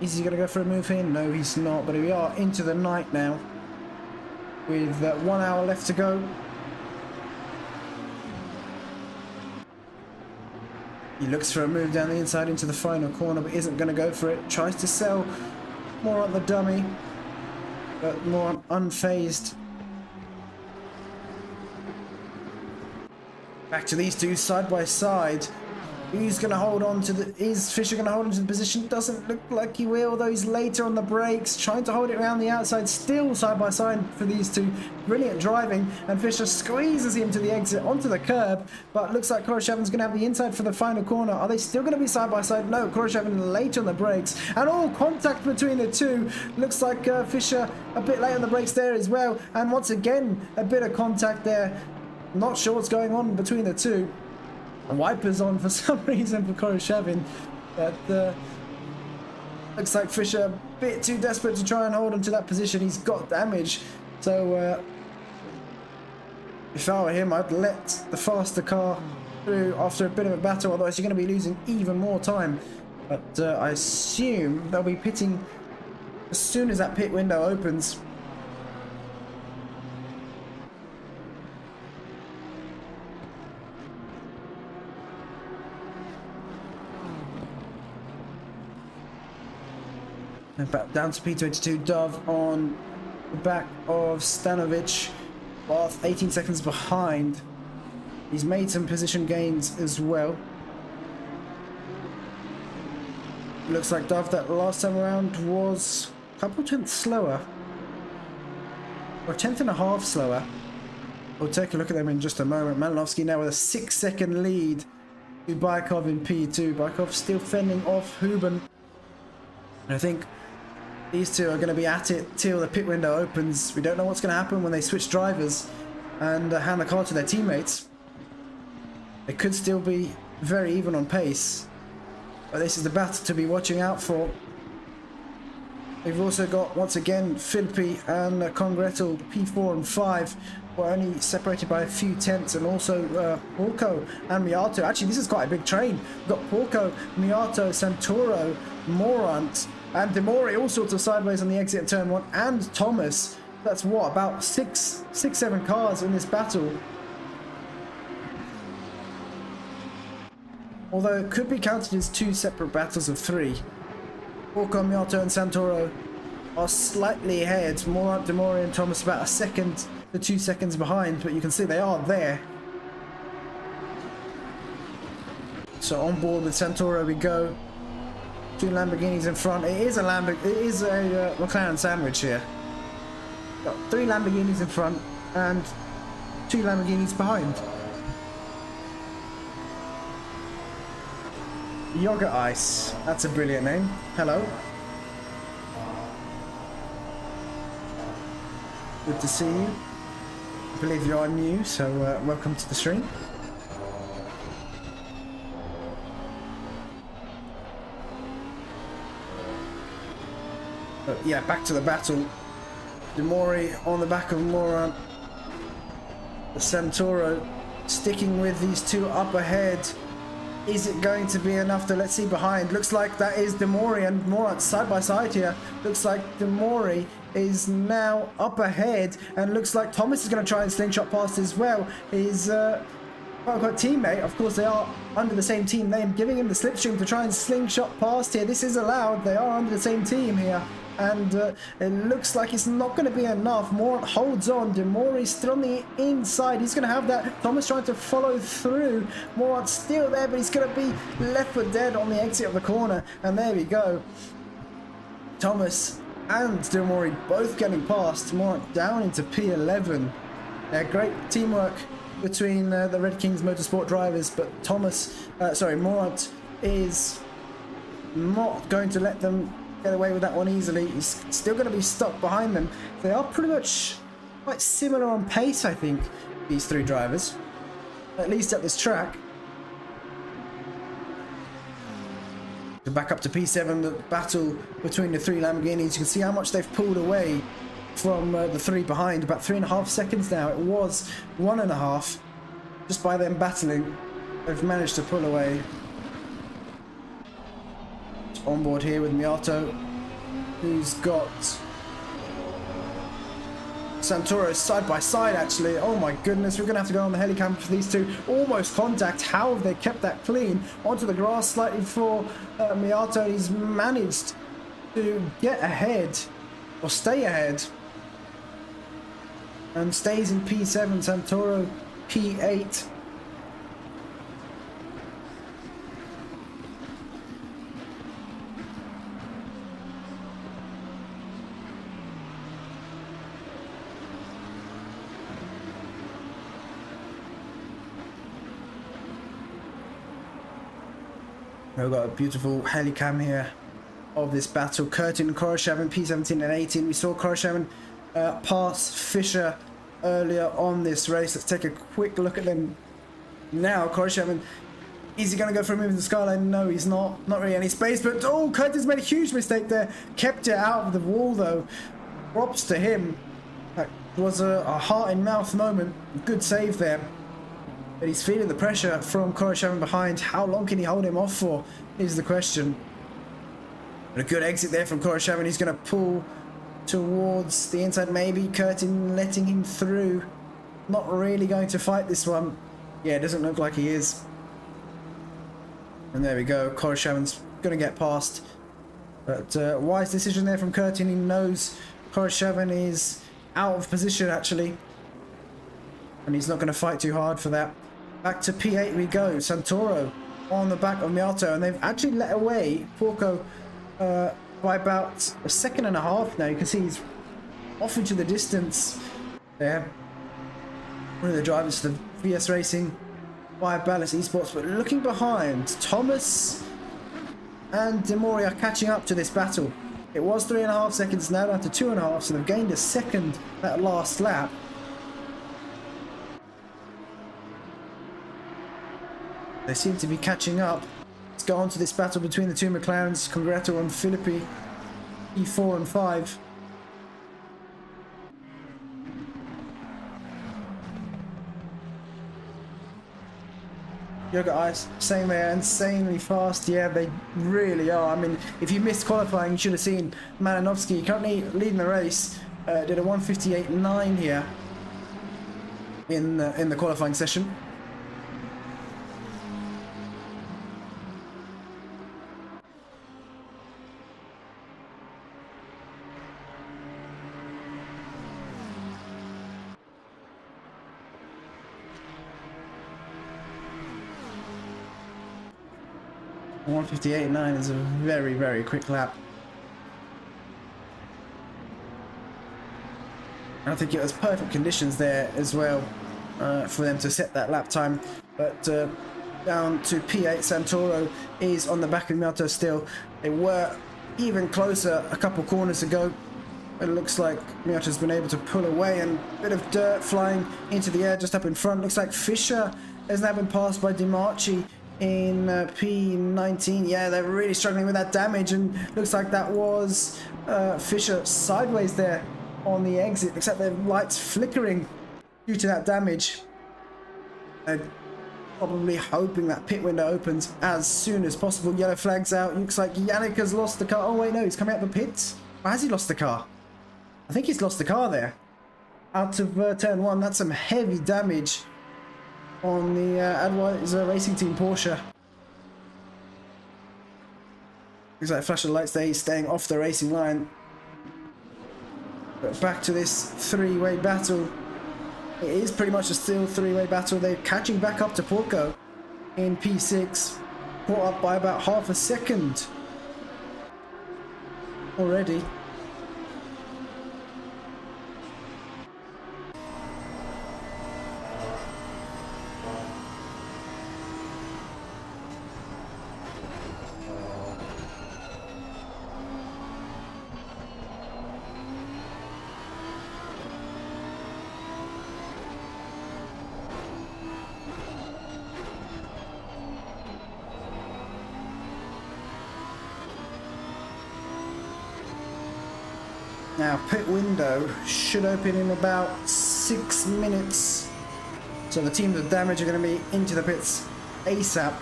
Is he going to go for a move here? No, he's not. But we are into the night now with 1 hour left to go. He looks for a move down the inside into the final corner, but isn't going to go for it. Tries to sell more on the dummy, but more unfazed. Back to these two side by side. Who's going to hold on to the... Is Fischer going to hold on to the position? Doesn't look like he will, although he's later on the brakes. Trying to hold it around the outside. Still side by side for these two. Brilliant driving. And Fischer squeezes him to the exit onto the curb. But looks like Koroshavin's going to have the inside for the final corner. Are they still going to be side by side? No, Koroshavin late on the brakes. And all contact between the two. Looks like Fischer a bit late on the brakes there as well. And once again, a bit of contact there. Not sure what's going on between the two. Wipers on for some reason for Koroshavin, but looks like Fischer a bit too desperate to try and hold him to that position. He's got damage, so if I were him, I'd let the faster car through after a bit of a battle, otherwise you're going to be losing even more time. But I assume they'll be pitting as soon as that pit window opens. And back down to P22, Dove on the back of Stanovic. Bath 18 seconds behind. He's made some position gains as well. Looks like Dove that last time around was a couple tenths slower. Or a tenth and a half slower. We'll take a look at them in just a moment. Malinovsky now with a 6-second lead to Baikov in P2. Baikov still fending off Huben. And I think these two are going to be at it till the pit window opens. We don't know what's going to happen when they switch drivers and hand the car to their teammates. They could still be very even on pace. But this is the battle to be watching out for. We've also got, once again, Philippi and Congretel, P4 and 5, were only separated by a few tenths, and also Porco and Miato. Actually, this is quite a big train. We've got Porco, Miato, Santoro, Morant, and Demori all sorts of sideways on the exit of turn 1, and Thomas. That's what, about 7 cars in this battle. Although it could be counted as 2 separate battles of 3. Porco, Miato and Santoro are slightly ahead. Morant, Demori and Thomas about a second to 2 seconds behind, but you can see they are there. So on board with Santoro we go. 2 Lamborghinis in front. It is a McLaren sandwich here. Got 3 Lamborghinis in front and 2 Lamborghinis behind. Yogurt Ice. That's a brilliant name. Hello. Good to see you. I believe you are new, so welcome to the stream. But yeah, back to the battle. Demori on the back of Morant. Santoro sticking with these 2 up ahead. Is it going to be enough to, let's see behind. Looks like that is Demori and Morant side by side here. Looks like Demori is now up ahead, and looks like Thomas is going to try and slingshot past as well. His teammate, of course they are under the same team name, giving him the slipstream to try and slingshot past here. This is allowed, they are under the same team here. And it looks like it's not going to be enough. Morant holds on. Demori still on the inside. He's going to have that. Thomas trying to follow through. Morant still there, but he's going to be left for dead on the exit of the corner. And there we go. Thomas and Demori both getting past. Morant down into P11. Great teamwork between the Red Kings Motorsport drivers, but Morant is not going to let them get away with that one easily. He's still going to be stuck behind them. They are pretty much quite similar on pace, I think, these 3 drivers, at least at this track. To back up to P7, the battle between the 3 Lamborghinis. You can see how much they've pulled away from the 3 behind. About 3.5 seconds now. It was 1.5. Just by them battling, they've managed to pull away. On board here with Miato, who's got Santoro side by side actually. Oh my goodness, we're gonna have to go on the helicam for these 2. Almost contact. How have they kept that clean? Onto the grass slightly for Miato. He's managed to get ahead, or stay ahead, and stays in P7. Santoro P8. We've got a beautiful helicam here of this battle. Curtin and Koroshev P17 and 18. We saw Koroshev pass Fisher earlier on this race. Let's take a quick look at them now. Koroshev, is he going to go for a move in the skyline? No, he's not. Not really any space, but oh, Curtin's made a huge mistake there. Kept it out of the wall though. Props to him. That was a heart in mouth moment. Good save there. But he's feeling the pressure from Koroshev behind. How long can he hold him off for is the question. But a good exit there from Koroshev. He's going to pull towards the inside. Maybe Curtin letting him through. Not really going to fight this one. Yeah, it doesn't look like he is. And there we go. Koroshev going to get past. But wise decision there from Curtin. He knows Koroshev is out of position actually. And he's not going to fight too hard for that. Back to P8 we go. Santoro on the back of Miato, and they've actually let away Porco by about a second and a half now. You can see he's off into the distance there. One of the drivers for the VS Racing by Ballast Esports, but looking behind, Thomas and Demori are catching up to this battle. It was 3.5 seconds, now down to 2.5, so they've gained a second that last lap. They seem to be catching up. Let's go on to this battle between the two McLarens, Congreto and Filippi, E4 and 5. Yoga Ice saying they're insanely fast. Yeah, they really are. I mean, if you missed qualifying, you should have seen Malinovsky currently leading the race. Did a 1:58.9 here in the qualifying session. A 1:58.9 is a very, very quick lap. I think it was perfect conditions there as well for them to set that lap time. But down to P8, Santoro is on the back of Miato still. They were even closer a couple corners ago. It looks like Miato's been able to pull away, and a bit of dirt flying into the air just up in front. Looks like Fisher has now been passed by DiMarchi in P19. Yeah, they're really struggling with that damage, and looks like that was Fisher sideways there on the exit. Looks like their lights flickering due to that damage. They're probably hoping that pit window opens as soon as possible. Yellow flags out. Looks like Yannick has lost the car. Oh wait, no, he's coming out the pits. Or has he lost the car? I think he's lost the car there. Out of turn 1. That's some heavy damage on the Advisor Racing Team Porsche. Looks like flash of lights there. He's staying off the racing line. But back to this three-way battle. It is pretty much a still three-way battle. They're catching back up to Porco in P6. Caught up by about half a second already. Now, pit window should open in about 6 minutes. So the teams with damage are going to be into the pits ASAP.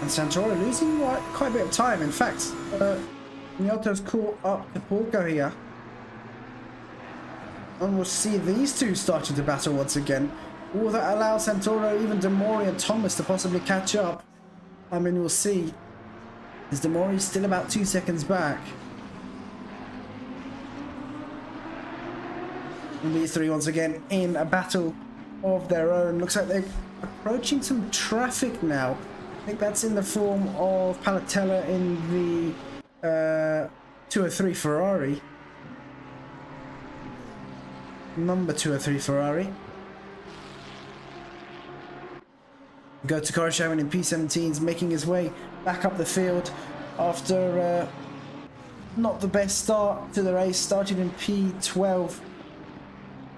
And Santoro losing quite a bit of time. In fact, Miato's caught up to Porco here. And we'll see these two starting to battle once again. Will that allow Santoro, even Demori and Thomas to possibly catch up? I mean, we'll see. Is Demori still about 2 seconds back? And these three once again in a battle of their own. Looks like they're approaching some traffic now. I think that's in the form of Palatella in the 203 Ferrari. Number 203 Ferrari. Go to Corsa in P17s, making his way back up the field after not the best start to the race. Started in P12.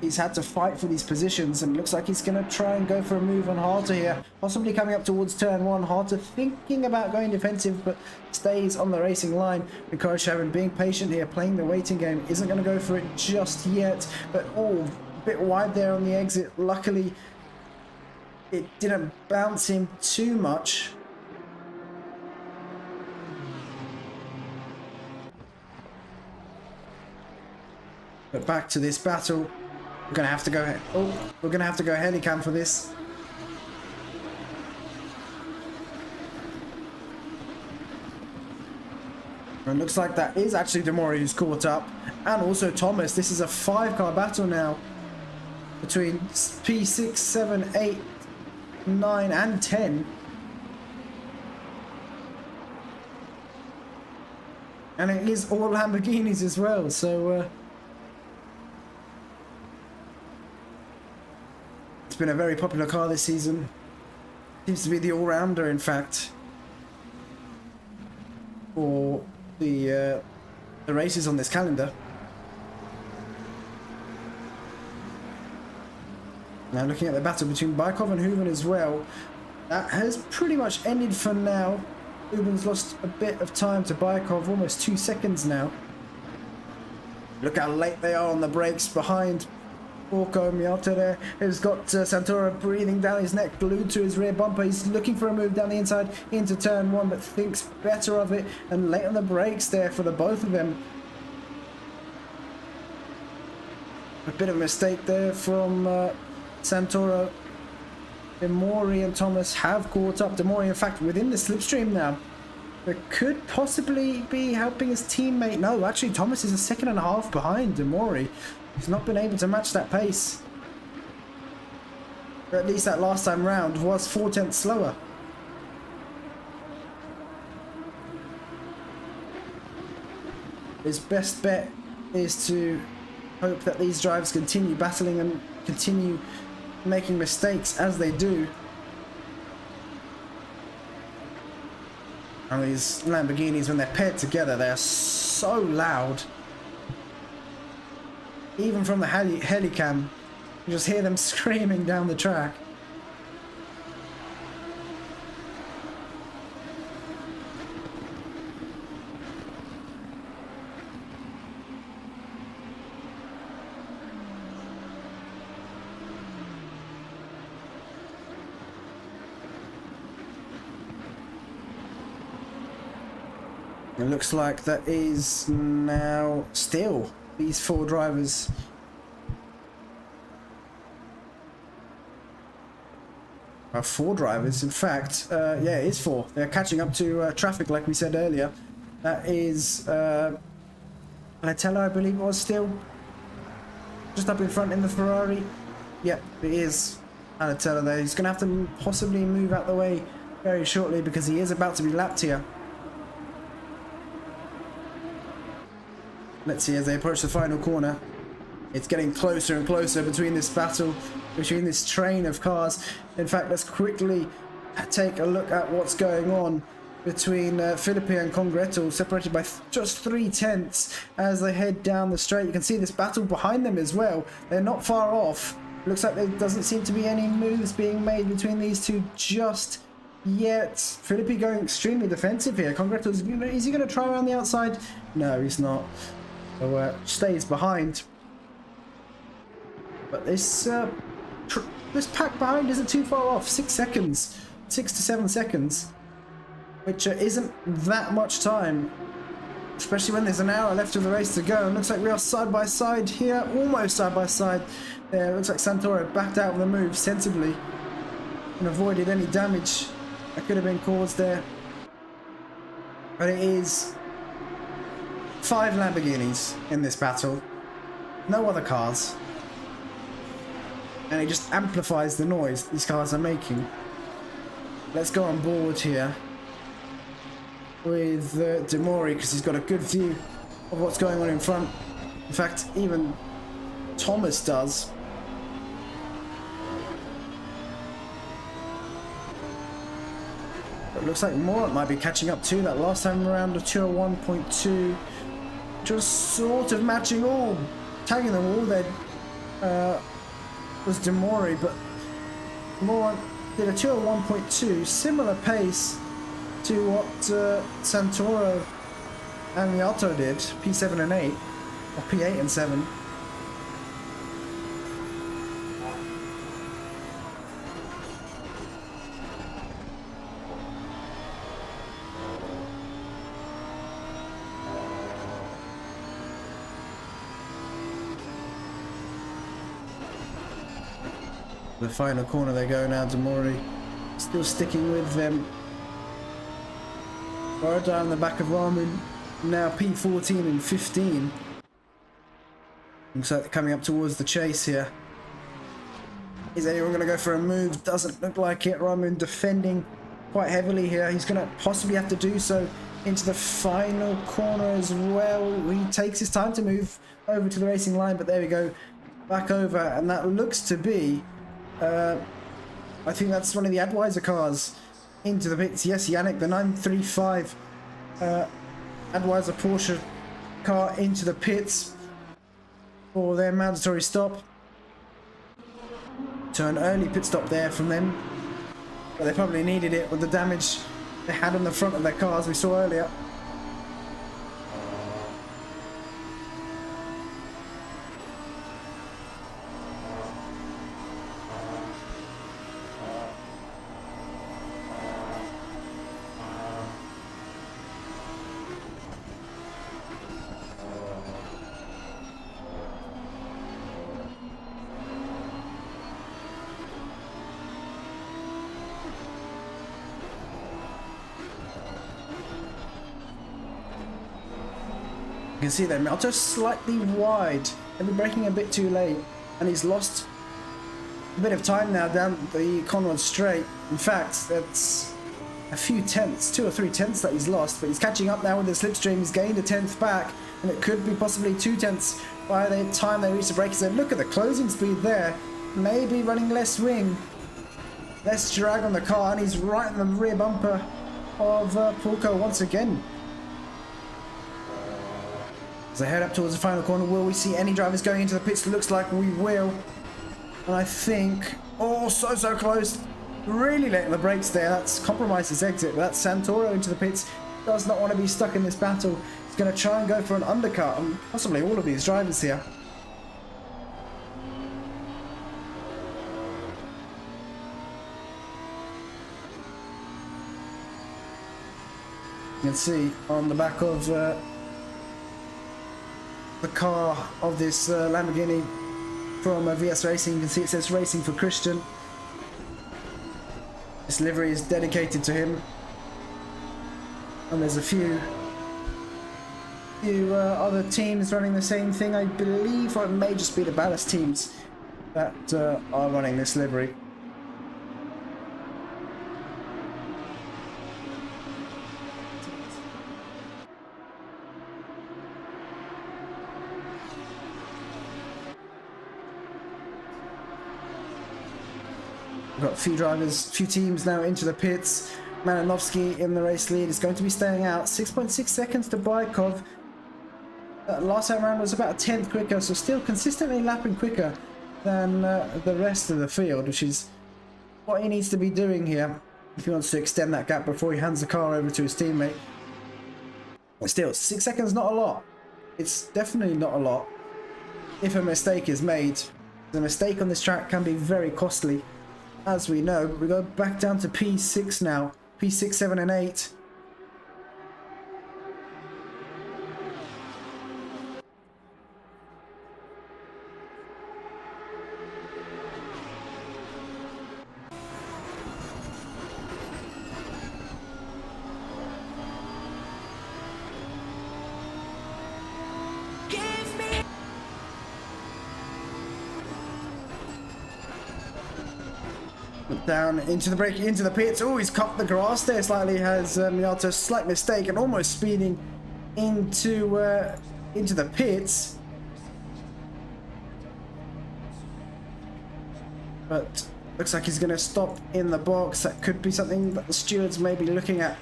He's had to fight for these positions, and looks like he's going to try and go for a move on Harter here. Possibly coming up towards turn 1. Harter thinking about going defensive, but stays on the racing line. Corsa being patient here, playing the waiting game. Isn't going to go for it just yet, but a bit wide there on the exit. Luckily, it didn't bounce him too much. But back to this battle. We're gonna have to go. We're gonna have to go helicam for this. And looks like that is actually Demori who's caught up, and also Thomas. This is a 5-car battle now between P6, 7, 8, 9 and 10. And it is all Lamborghinis as well, so it's been a very popular car this season. Seems to be the all-rounder, in fact, for the races on this calendar. Now looking at the battle between Bykov and Hooven as well, that has pretty much ended for now. Hooven's lost a bit of time to Bykov, almost 2 seconds now. Look how late they are on the brakes behind Orko. Miata there has got Santoro breathing down his neck, glued to his rear bumper. He's looking for a move down the inside into turn 1, but thinks better of it, and late on the brakes there for the both of them. A bit of a mistake there from Santoro. Demori and Thomas have caught up. Demori, in fact, within the slipstream now. That could possibly be helping his teammate. No, actually, Thomas is a second and a half behind Demori. He's not been able to match that pace. Or at least that last time round was 4/10 slower. His best bet is to hope that these drivers continue battling and continue making mistakes as they do. And these Lamborghinis, when they're paired together, they are so loud. Even from the helicam, you just hear them screaming down the track. It looks like that is now still these 4 drivers. Four drivers, in fact. Yeah, it is 4. They're catching up to traffic, like we said earlier. That is Panatello, I believe it was, still just up in front in the Ferrari. Yep, it is Panatello there. He's going to have to possibly move out the way very shortly because he is about to be lapped here. Let's see as they approach the final corner. It's getting closer and closer between this battle, between this train of cars. In fact, let's quickly take a look at what's going on between Filippi and Congreto, separated by just 3/10 as they head down the straight. You can see this battle behind them as well. They're not far off. Looks like there doesn't seem to be any moves being made between these two just yet. Filippi going extremely defensive here. Congreto's, is he going to try around the outside? No, he's not. So stays behind. But this pack behind isn't too far off. 6 seconds, 6 to 7 seconds, which isn't that much time, especially when there's an hour left of the race to go. And looks like we are side by side here, almost side by side. There, looks like Santoro backed out of the move sensibly and avoided any damage that could have been caused there. But it is 5 Lamborghinis in this battle, no other cars, and it just amplifies the noise these cars are making. Let's go on board here with Demori because he's got a good view of what's going on in front. In fact, even Thomas does. But it looks like Morat might be catching up too. That last time around, a 201.2, which was sort of matching all, tagging them all. There was Demori, but Morat did a 201.2, similar pace to what Santoro and Miato did, P7 and 8, or P8 and 7. The final corner they go now. Demori still sticking with them. Far down the back of Raman, now P14 and 15. Looks like they're coming up towards the chase here. Is anyone going to go for a move? Doesn't look like it. Ramun defending quite heavily here. He's going to possibly have to do so into the final corner as well. He takes his time to move over to the racing line, but there we go. Back over, and that looks to be, I think that's one of the Adweiser cars into the pits. Yes, Yannick, the 935 Adweiser Porsche car into the pits for their mandatory stop. So an early pit stop there from them, but they probably needed it with the damage they had on the front of their cars we saw earlier. You can see that Melto's slightly wide, maybe braking a bit too late, and he's lost a bit of time now down the Conrad straight. In fact, that's a few tenths, 2 or 3 tenths that he's lost, but he's catching up now with the slipstream. He's gained a tenth back, and it could be possibly 2 tenths by the time they reach the break. So look at the closing speed there, maybe running less wing, less drag on the car, and he's right in the rear bumper of Pulko once again. As they head up towards the final corner, will we see any drivers going into the pits? Looks like we will. And I think, oh, so close. Really late on the brakes there. That's compromised his exit. But that's Santoro into the pits. Does not want to be stuck in this battle. He's going to try and go for an undercut on possibly all of these drivers here. You can see on the back of the car of this Lamborghini from VS Racing, you can see it says Racing for Christian. This livery is dedicated to him, and there's a few other teams running the same thing, I believe, or it may just be the Ballast teams that are running this livery. We've got a few drivers, few teams now into the pits. Malinovsky in the race lead is going to be staying out. 6.6 seconds to Bykov. Last time around was about a tenth quicker, so still consistently lapping quicker than the rest of the field, which is what he needs to be doing here if he wants to extend that gap before he hands the car over to his teammate. But still, 6 seconds not a lot. It's definitely not a lot if a mistake is made. The mistake on this track can be very costly. As we know, we go back down to P6 now. P6, 7 and 8. Down into the break, into the pits. Oh, he's cut the grass there slightly. Has Miata slight mistake and almost speeding into the pits. But looks like he's going to stop in the box. That could be something that the stewards may be looking at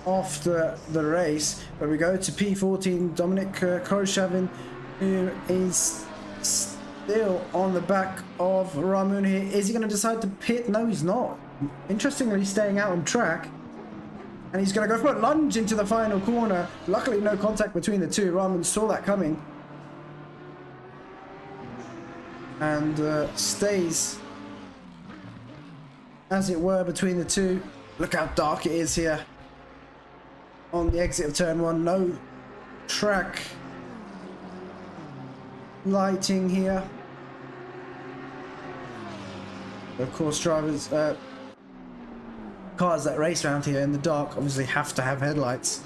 after the race. But we go to P14, Dominic Koroshavin, who is still on the back of Ramun here. Is he going to decide to pit? No, he's not. Interestingly, staying out on track. And he's going to go for a lunge into the final corner. Luckily, no contact between the two. Ramun saw that coming. And stays, as it were, between the two. Look how dark it is here on the exit of turn 1. No track lighting here. Of course, drivers, cars that race around here in the dark obviously have to have headlights.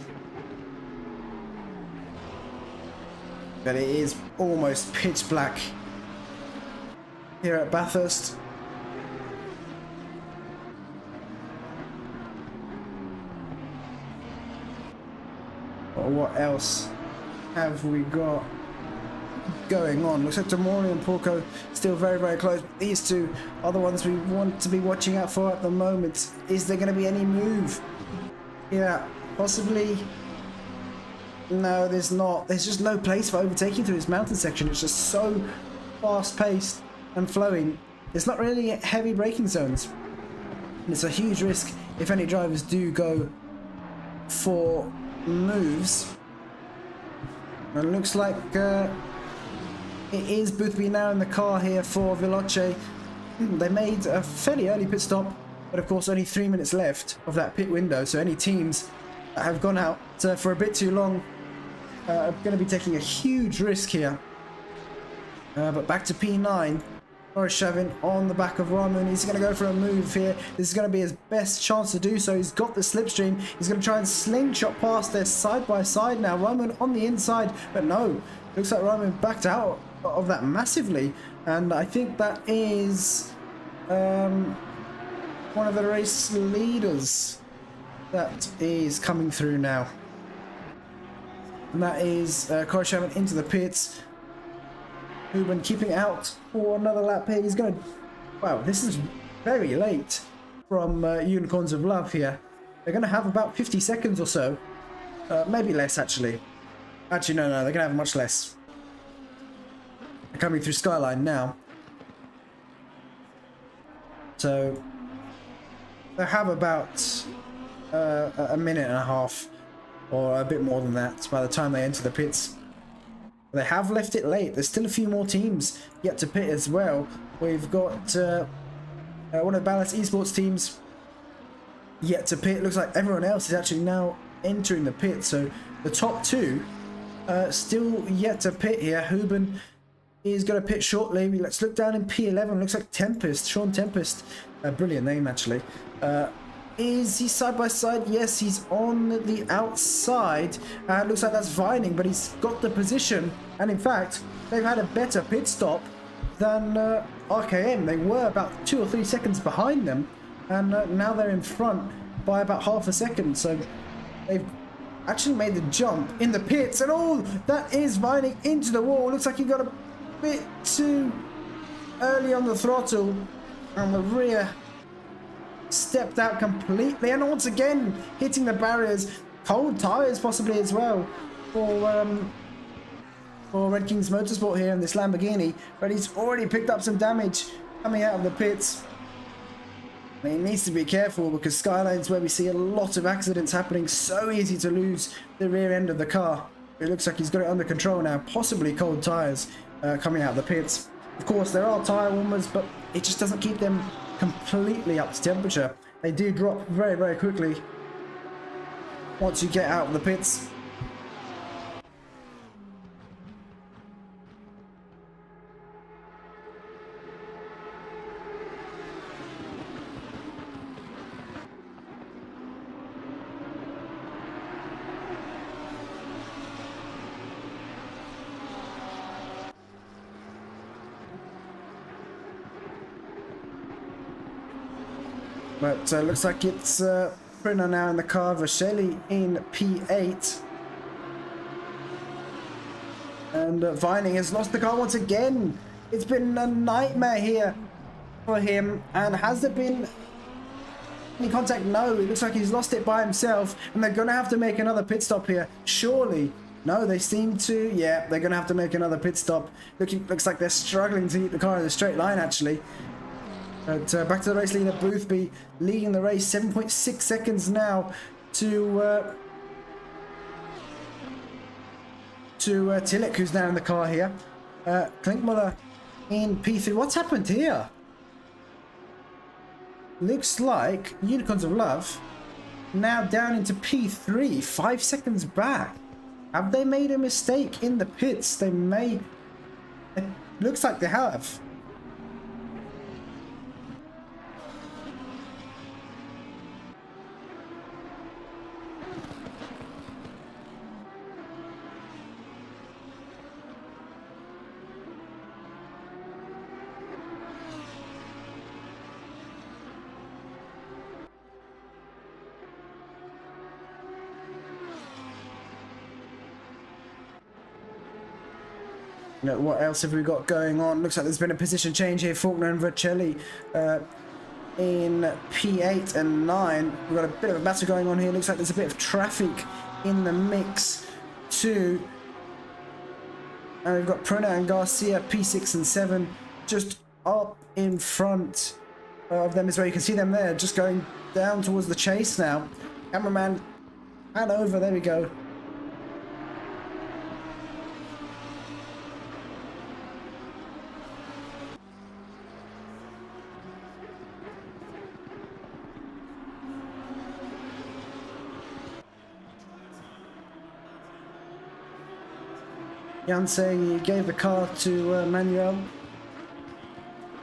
But it is almost pitch black here at Bathurst. what else have we got going on? Looks like Tamori and Porco still very, very close. These two are the ones we want to be watching out for at the moment. Is there going to be any move? Yeah, possibly. No, there's not. There's just no place for overtaking through this mountain section. It's just so fast-paced and flowing. There's not really heavy braking zones. And it's a huge risk if any drivers do go for moves. And it looks like it is Boothby now in the car here for Veloce. They made a fairly early pit stop, but of course only 3 minutes left of that pit window. So any teams that have gone out for a bit too long are going to be taking a huge risk here. But back to P9. Boris Shavin on the back of Raman. He's going to go for a move here. This is going to be his best chance to do so. He's got the slipstream. He's going to try and slingshot past there side by side now. Raman on the inside, but no. Looks like Raman backed out of that massively. And I think that is one of the race leaders that is coming through now. And that is Corey Shavin into the pits. Ruben keeping out for another lap here. He's going to... Wow, this is very late from Unicorns of Love here. They're going to have about 50 seconds or so. Maybe less, actually. Actually, no, they're going to have much less. They're coming through Skyline now. So, they have about a minute and a half, or a bit more than that, by the time they enter the pits. They have left it late. There's still a few more teams yet to pit as well. We've got one of the Balance Esports teams yet to pit. Looks like everyone else is actually now entering the pit. So the top two still yet to pit here. Huben is going to pit shortly. Let's look down in P11. Looks like Tempest, Sean Tempest. A brilliant name, actually. Is he side by side? Yes, he's on the outside. Looks like that's Vining, but he's got the position. And in fact, they've had a better pit stop than RKM. They were about 2 or 3 seconds behind them. And now they're in front by about half a second. So they've actually made the jump in the pits. And oh, that is Vining into the wall. Looks like he got a bit too early on the throttle. And the rear stepped out completely, and once again hitting the barriers. Cold tires possibly as well for Red Kings Motorsport here in this Lamborghini, but he's already picked up some damage coming out of the pits. He needs to be careful because Skyline's where we see a lot of accidents happening. So easy to lose the rear end of the car. It looks like he's got it under control now. Possibly cold tires coming out of the pits. Of course there are tire warmers, but it just doesn't keep them completely up to temperature. They do drop very, very quickly once you get out of the pits. But looks like it's Prinner now in the car, Vashelli in P8. And Vining has lost the car once again. It's been a nightmare here for him. And has there been any contact? No, it looks like he's lost it by himself. And they're going to have to make another pit stop here, surely. No, they seem to. Yeah, they're going to have to make another pit stop. Looks like they're struggling to keep the car in a straight line, actually. But back to the race leader, Boothby leading the race, 7.6 seconds now to Tillich, who's now in the car here. Klinkmuller in P3. What's happened here? Looks like Unicorns of Love now down into P3, 5 seconds back. Have they made a mistake in the pits? They may. It looks like they have. What else have we got going on? Looks like there's been a position change here. Faulkner and Vercelli in P8 and 9. We've got a bit of a battle going on here. Looks like there's a bit of traffic in the mix too. And we've got Pruna and Garcia, P6 and 7, just up in front of them as well. You can see them there, just going down towards the chase now. Cameraman, pan over, there we go. Jan saying he gave the car to Manuel.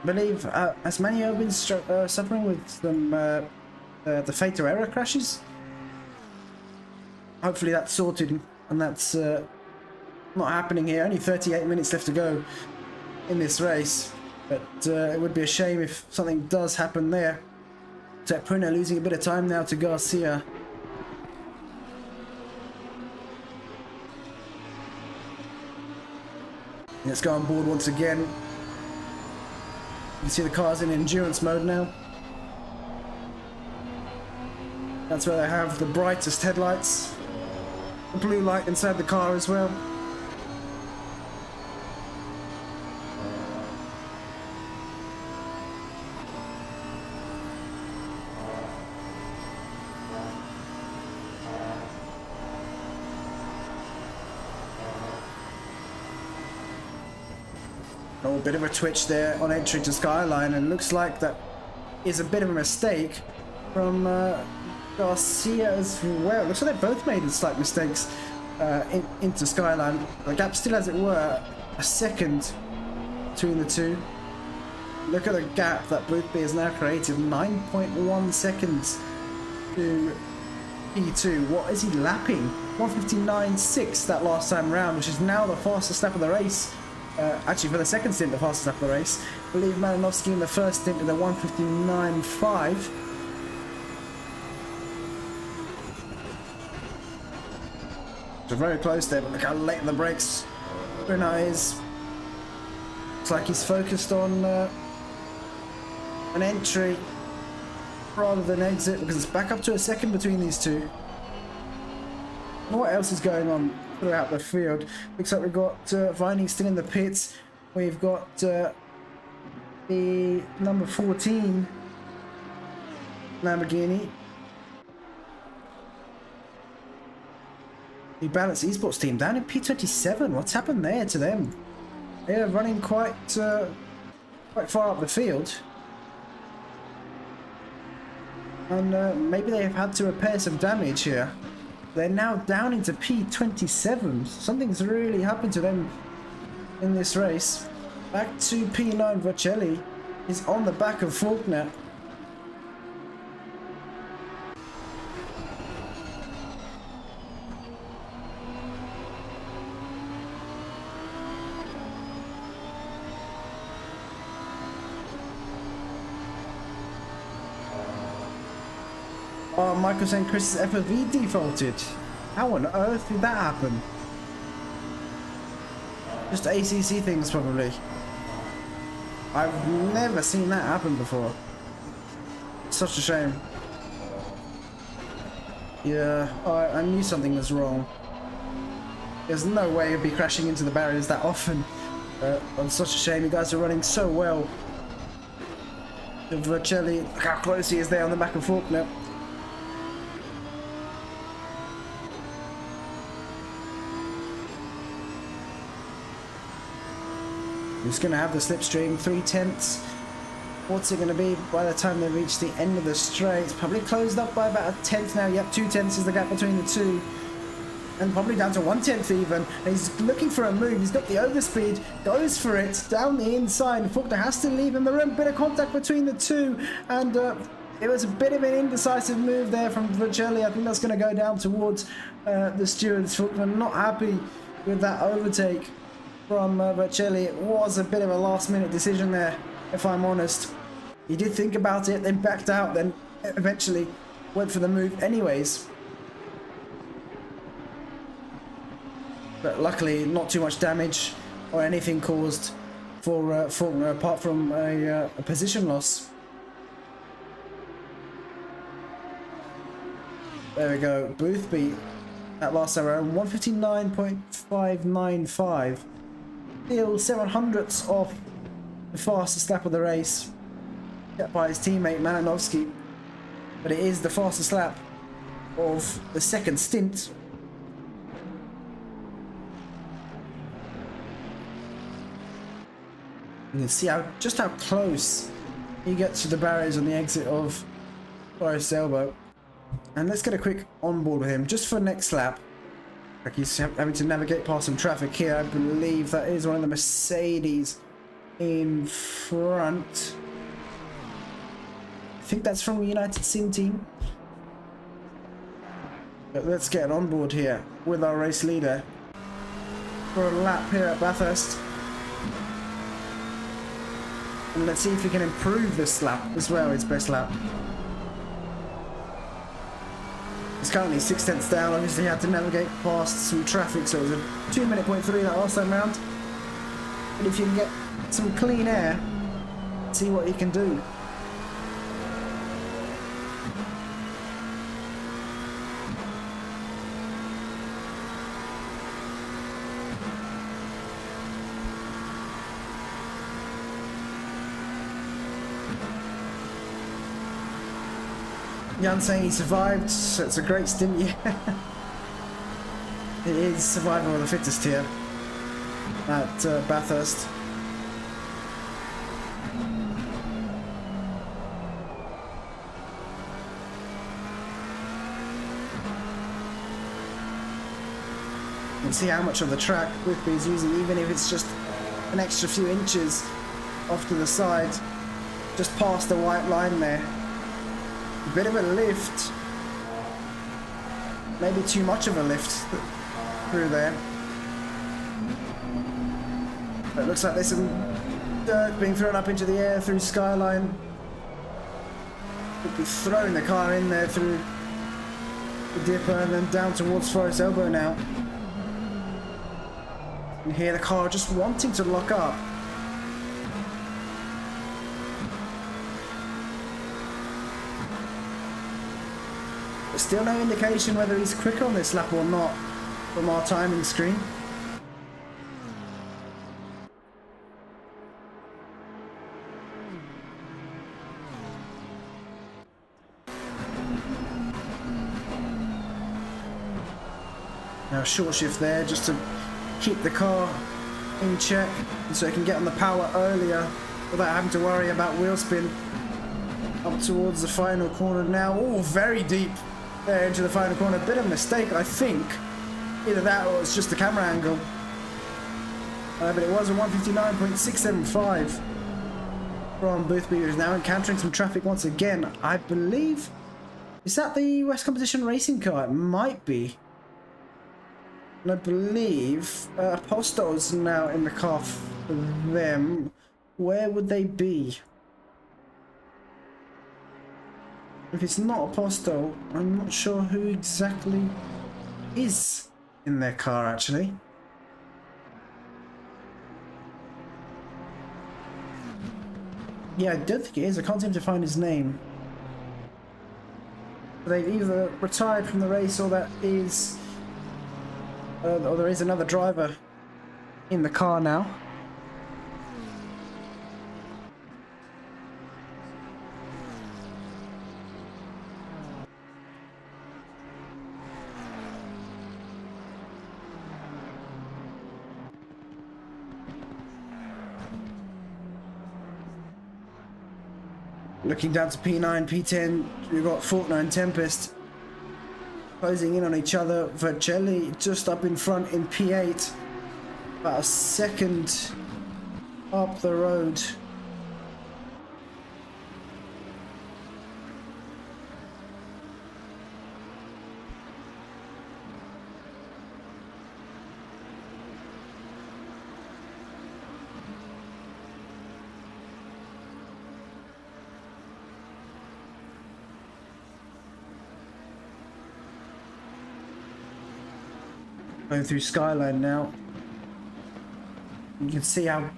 I believe, has Manuel been suffering with some the fatal error crashes? Hopefully that's sorted and that's not happening here. Only 38 minutes left to go in this race, but it would be a shame if something does happen there. So Pruna losing a bit of time now to Garcia. Let's go on board once again. You can see the car's in endurance mode now. That's where they have the brightest headlights. The blue light inside the car as well. Oh, a bit of a twitch there on entry to Skyline, and looks like that is a bit of a mistake from Garcia as well. Looks like they both made slight mistakes into Skyline. The gap still, as it were, a second between the two. Look at the gap that Boothby has now created, 9.1 seconds to P2. What is he lapping? 1:59.6 that last time round, which is now the fastest lap of the race. Actually, for the second stint, the fastest lap of the race. I believe Malinowski in the first stint did a 1:59.5. So very close there, but look how late the brakes Bruno is. Looks like he's focused on an entry rather than exit, because it's back up to a second between these two. What else is going on throughout the field? Looks like we've got Vining still in the pits. We've got the number 14 Lamborghini. The Balance Esports team down in P27. What's happened there to them? They're running quite far up the field. And maybe they have had to repair some damage here. They're now down into P27. Something's really happened to them in this race. Back to P9. Vercelli is on the back of Faulkner. Oh, Michael saying Chris's FOV defaulted. How on earth did that happen? Just ACC things, probably. I've never seen that happen before. Such a shame. Yeah, I knew something was wrong. There's no way you'd be crashing into the barriers that often. I'm such a shame. You guys are running so well. Vercelli, look how close he is there on the back of Faulkner. He's going to have the slipstream, 3/10. What's it going to be by the time they reach the end of the straight? It's probably closed up by about 1/10 now. Yep, 2/10 is the gap between the two. And probably down to 1/10 even. And he's looking for a move. He's got the overspeed, goes for it, down the inside. Faulkner has to leave him the room. Bit of contact between the two. And it was a bit of an indecisive move there from Vercelli. I think that's going to go down towards the stewards. Faulkner not happy with that overtake from Vercelli. It was a bit of a last-minute decision there, if I'm honest. He did think about it, then backed out, then eventually went for the move anyways. But luckily, not too much damage or anything caused apart from a position loss. There we go. Boothby at last around 159.595. Still 700ths off the fastest lap of the race, kept by his teammate Malinovsky, but it is the fastest lap of the second stint. You can see just how close he gets to the barriers on the exit of Forest Elbow. And let's get a quick onboard with him just for next lap. Like he's having to navigate past some traffic here. I believe that is one of the Mercedes in front. I think that's from the United Sim team. But let's get on board here with our race leader for a lap here at Bathurst. And let's see if we can improve this lap as well, its best lap. It's currently 6/10 down. Obviously he had to navigate past some traffic, so it was a 2:03 that last time round. But if you can get some clean air, see what you can do. Jan saying he survived, so it's a great stint, yeah. It is survival of the fittest here at Bathurst. You can see how much of the track Whitby is using, even if it's just an extra few inches off to the side, just past the white line there. A bit of a lift, maybe too much of a lift through there. But it looks like there's some dirt being thrown up into the air through Skyline. Could be throwing the car in there through the dipper and then down towards Forest Elbow now. And here the car just wanting to lock up. Still no indication whether he's quicker on this lap or not from our timing screen. Now short shift there just to keep the car in check and so it can get on the power earlier without having to worry about wheel spin. Up towards the final corner now. Oh, very deep there into the final corner. A bit of a mistake, I think. Either that or it's just the camera angle. But it was a 159.675 from Boothby, who's now encountering some traffic once again. I believe... Is that the West Competition racing car? It might be. And I believe Apostol's now in the car for them. Where would they be? If it's not Apostol, I'm not sure who exactly is in their car, actually. Yeah, I don't think it is. I can't seem to find his name. They've either retired from the race or that is... or there is another driver in the car now. Looking down to P9, P10, we've got Faulkner and Tempest closing in on each other. Vercelli just up in front in P8, about a second up the road. Going through Skyline now. You can see how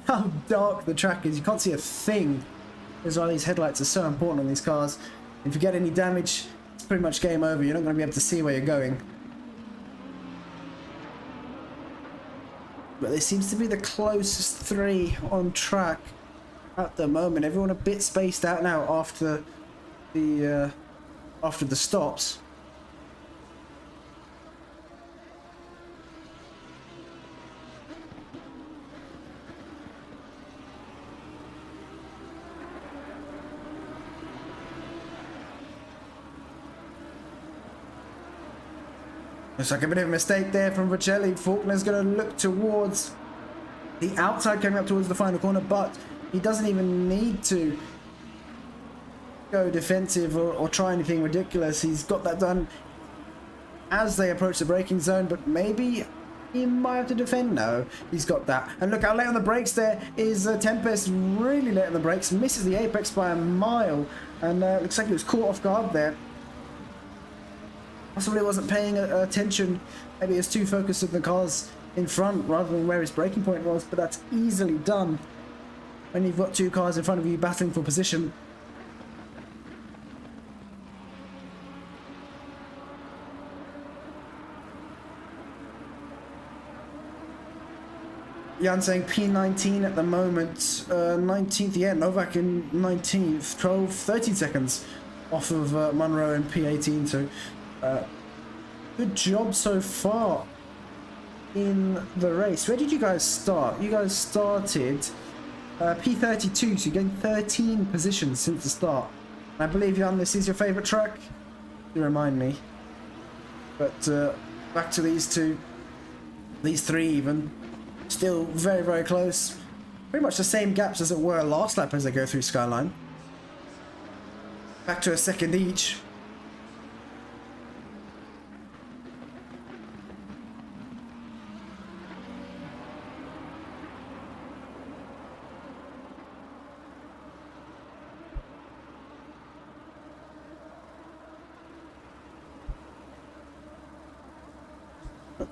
how dark the track is. You can't see a thing. That's why these headlights are so important on these cars. If you get any damage, it's pretty much game over. You're not going to be able to see where you're going. But this seems to be the closest three on track at the moment. Everyone a bit spaced out now after the stops. Looks like a bit of a mistake there from Vercelli. Faulkner's going to look towards the outside, coming up towards the final corner, but he doesn't even need to go defensive or try anything ridiculous. He's got that done as they approach the braking zone, but maybe he might have to defend. No, he's got that. And look how late on the brakes there is Tempest. Really late on the brakes, misses the apex by a mile, and looks like he was caught off guard there. Possibly wasn't paying attention. Maybe he was too focused on the cars in front rather than where his braking point was, but that's easily done when you've got two cars in front of you battling for position. Jan saying P19 at the moment, 19th, yeah, Novak in 19th, 13 seconds off of Munro in P18, so good job so far in the race. Where did you guys start? You guys started P32, so you're getting 13 positions since the start. And I believe, Jan, this is your favourite track? You remind me. But back to these two, these three even, still very, very close. Pretty much the same gaps as it were last lap as they go through Skyline. Back to a second each.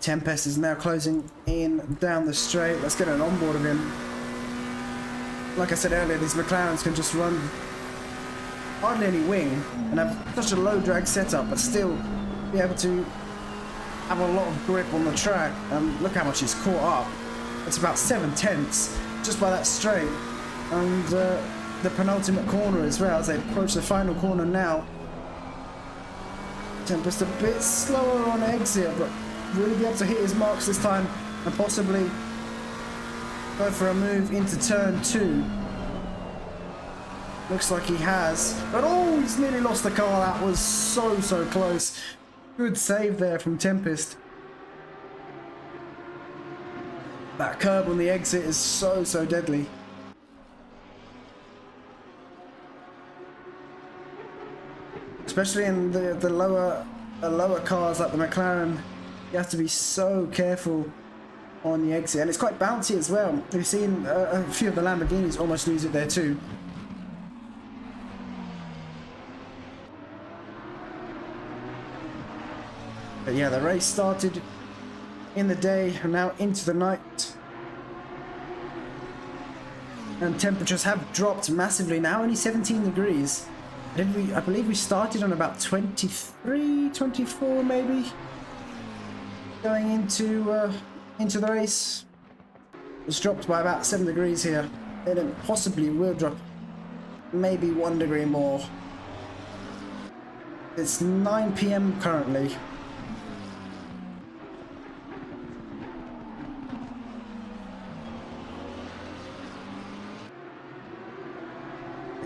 Tempest is now closing in down the straight. Let's get an onboard of him. Like I said earlier, these McLarens can just run hardly any wing and have such a low drag setup, but still be able to have a lot of grip on the track. And look how much he's caught up. It's about 7/10 just by that straight. And the penultimate corner as well, as they approach the final corner now. Tempest a bit slower on exit, but really be able to hit his marks this time and possibly go for a move into turn 2. Looks like he has, but oh, he's nearly lost the car. That was so close. Good save there from Tempest. That curb on the exit is so deadly. Especially in the lower cars like the McLaren. You have to be so careful on the exit, and it's quite bouncy as well. We've seen a few of the Lamborghinis almost lose it there too. But yeah, the race started in the day and now into the night. And temperatures have dropped massively now, only 17 degrees. I believe we started on about 23, 24 maybe. Going into the race, it's dropped by about 7 degrees here. And it possibly will drop maybe 1 degree more. It's 9 PM currently.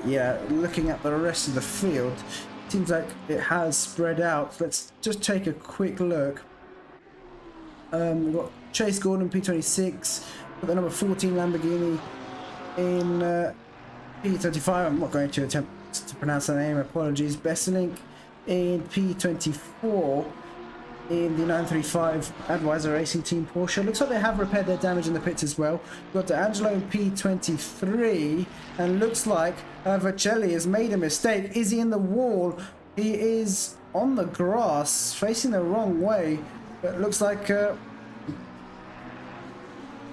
Yeah, looking at the rest of the field, seems like it has spread out. Let's just take a quick look. We've got Chase Gordon, P26, got the number 14 Lamborghini in P25. I'm not going to attempt to pronounce the name, apologies. Besselink in P24 in the 935 Advisor Racing Team Porsche. Looks like they have repaired their damage in the pits as well. We've got D'Angelo in P23, and looks like Vercelli has made a mistake. Is he in the wall? He is on the grass, facing the wrong way. But it looks like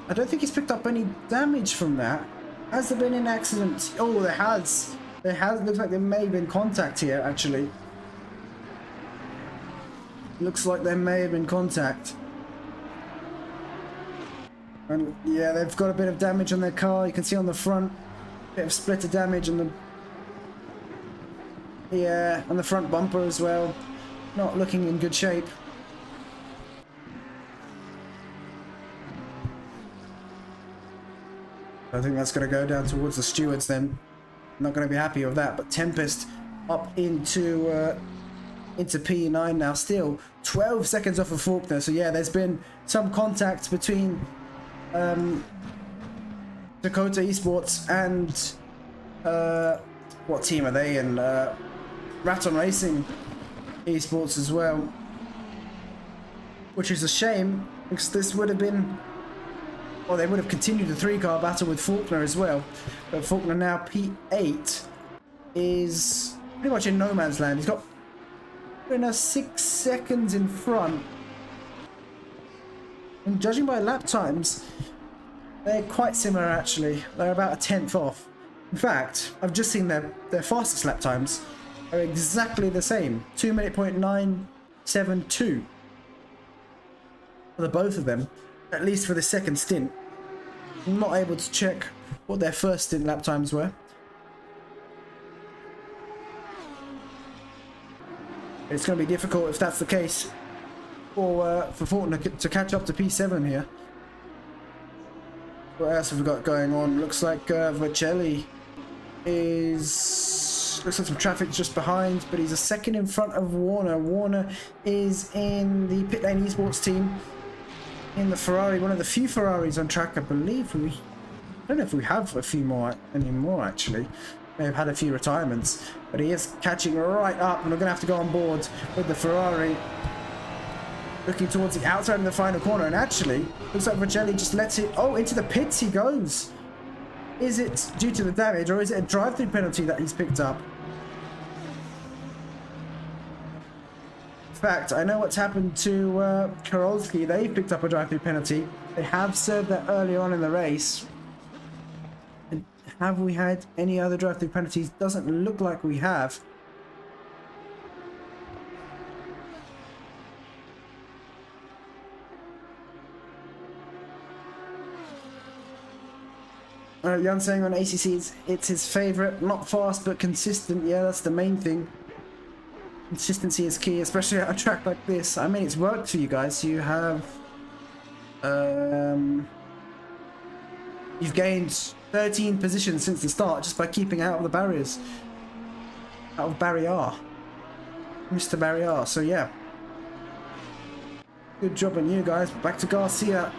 I don't think he's picked up any damage from that. Has there been an accident? Oh, there has. There has. Looks like there may have been contact here, actually. Looks like there may have been contact. And yeah, they've got a bit of damage on their car. You can see on the front, bit of splitter damage on the... Yeah, on the front bumper as well. Not looking in good shape. I think that's going to go down towards the stewards then. Not going to be happy with that. But Tempest up into P9 now. Still 12 seconds off of Faulkner. So yeah, there's been some contact between Dakota Esports and what team are they in? Raton Racing Esports as well. Which is a shame because this would have been... Well, they would have continued the 3-car battle with Faulkner as well. But Faulkner now P8 is pretty much in no man's land. He's got now 6 seconds in front. And judging by lap times, they're quite similar actually. They're about a 10th off. In fact, I've just seen their fastest lap times are exactly the same. 2:09.72 for the both of them. At least for the second stint. I'm not able to check what their first stint lap times were. It's going to be difficult if that's the case for Faulkner to catch up to P7 here. What else have we got going on? Looks like Vercelli is... Looks like some traffic just behind, but he's a second in front of Warner. Warner is in the Pit Lane Esports team. In the Ferrari, one of the few Ferraris on track, I believe. I don't know if we have a few more anymore, actually. May have had a few retirements, but he is catching right up, and we're going to have to go on board with the Ferrari. Looking towards the outside of the final corner, and actually, looks like Vercelli just lets it... Oh, into the pits he goes! Is it due to the damage, or is it a drive-through penalty that he's picked up? In fact, I know what's happened to Karolski. They've picked up a drive-through penalty. They have served that earlier on in the race. And have we had any other drive-through penalties? Doesn't look like we have. Jan saying on ACC it's his favourite. Not fast, but consistent. Yeah, that's the main thing. Consistency is key, especially at a track like this. I mean, it's worked for you guys. You have... you've gained 13 positions since the start just by keeping out of the barriers. Out of Barrier. Mr. Barrier, so yeah. Good job on you guys. Back to Garcia.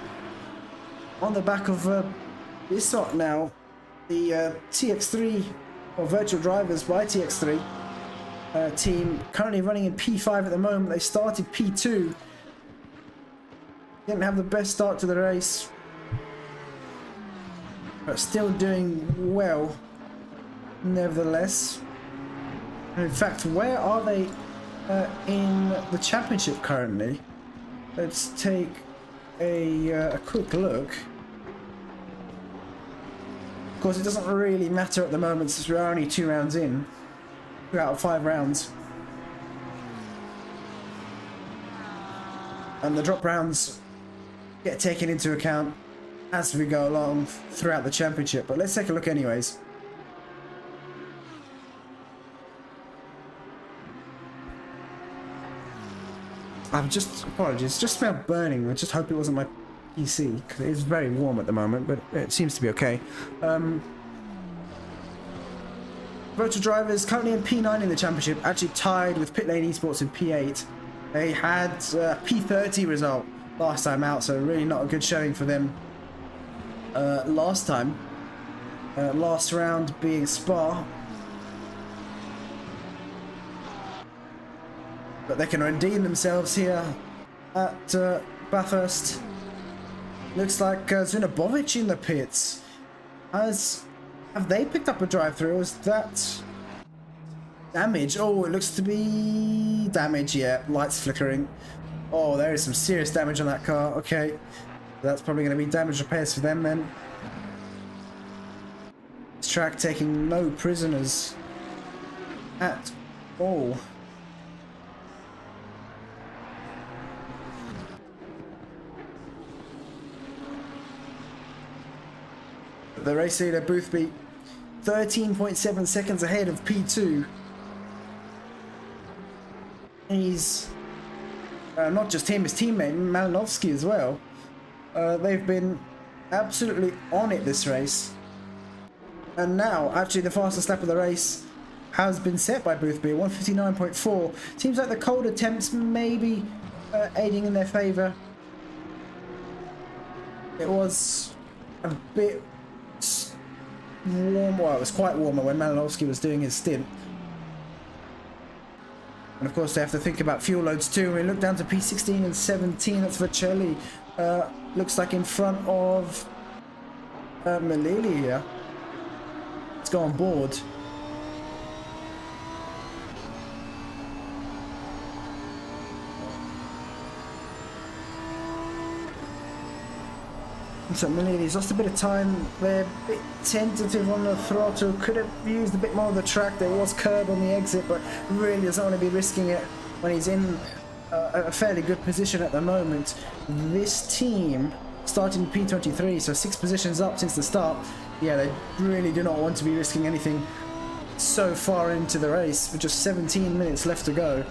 On the back of Bissot now. The TX3, or Virtual Drivers by TX3. Team currently running in P5 at the moment. They started P2. Didn't have the best start to the race, but still doing well nevertheless. And in fact, where are they in the championship currently? Let's take a quick look. Of course, it doesn't really matter at the moment since we're only 2 rounds in. 2 out of 5 rounds. And the drop rounds get taken into account as we go along throughout the championship. But let's take a look anyways. Apologies, just smelled burning. I just hope it wasn't my PC, because it is very warm at the moment, but it seems to be okay. Virtual Drivers currently in P9 in the championship, actually tied with Pit Lane Esports in P8. They had a P30 result last time out, so really not a good showing for them last time. Last round being Spa. But they can redeem themselves here at Bathurst. Looks like Zunabovic in the pits. Have they picked up a drive-through? Is that damage? Oh, it looks to be damage. Yeah, lights flickering. Oh, there is some serious damage on that car. Okay, That's probably going to be damage repairs for them then. This track taking no prisoners at all. The race leader Boothby 13.7 seconds ahead of P2. He's not just him, his teammate Malinovsky as well. They've been absolutely on it this race. And now, actually, the fastest lap of the race has been set by Boothby, 1:59.4. Seems like the cold attempts may be aiding in their favour. It was a bit warm, well, it was quite warmer when Malinovsky was doing his stint. And of course they have to think about fuel loads too. When we look down to P16 and 17, that's Vercelli. Looks like in front of Malili here. Let's go on board. So Malini's lost a bit of time. They're a bit tentative on the throttle. Could have used a bit more of the track. There was curb on the exit, but really doesn't want to be risking it when he's in a fairly good position at the moment. This team starting P23, so 6 positions up since the start. Yeah, they really do not want to be risking anything so far into the race with just 17 minutes left to go.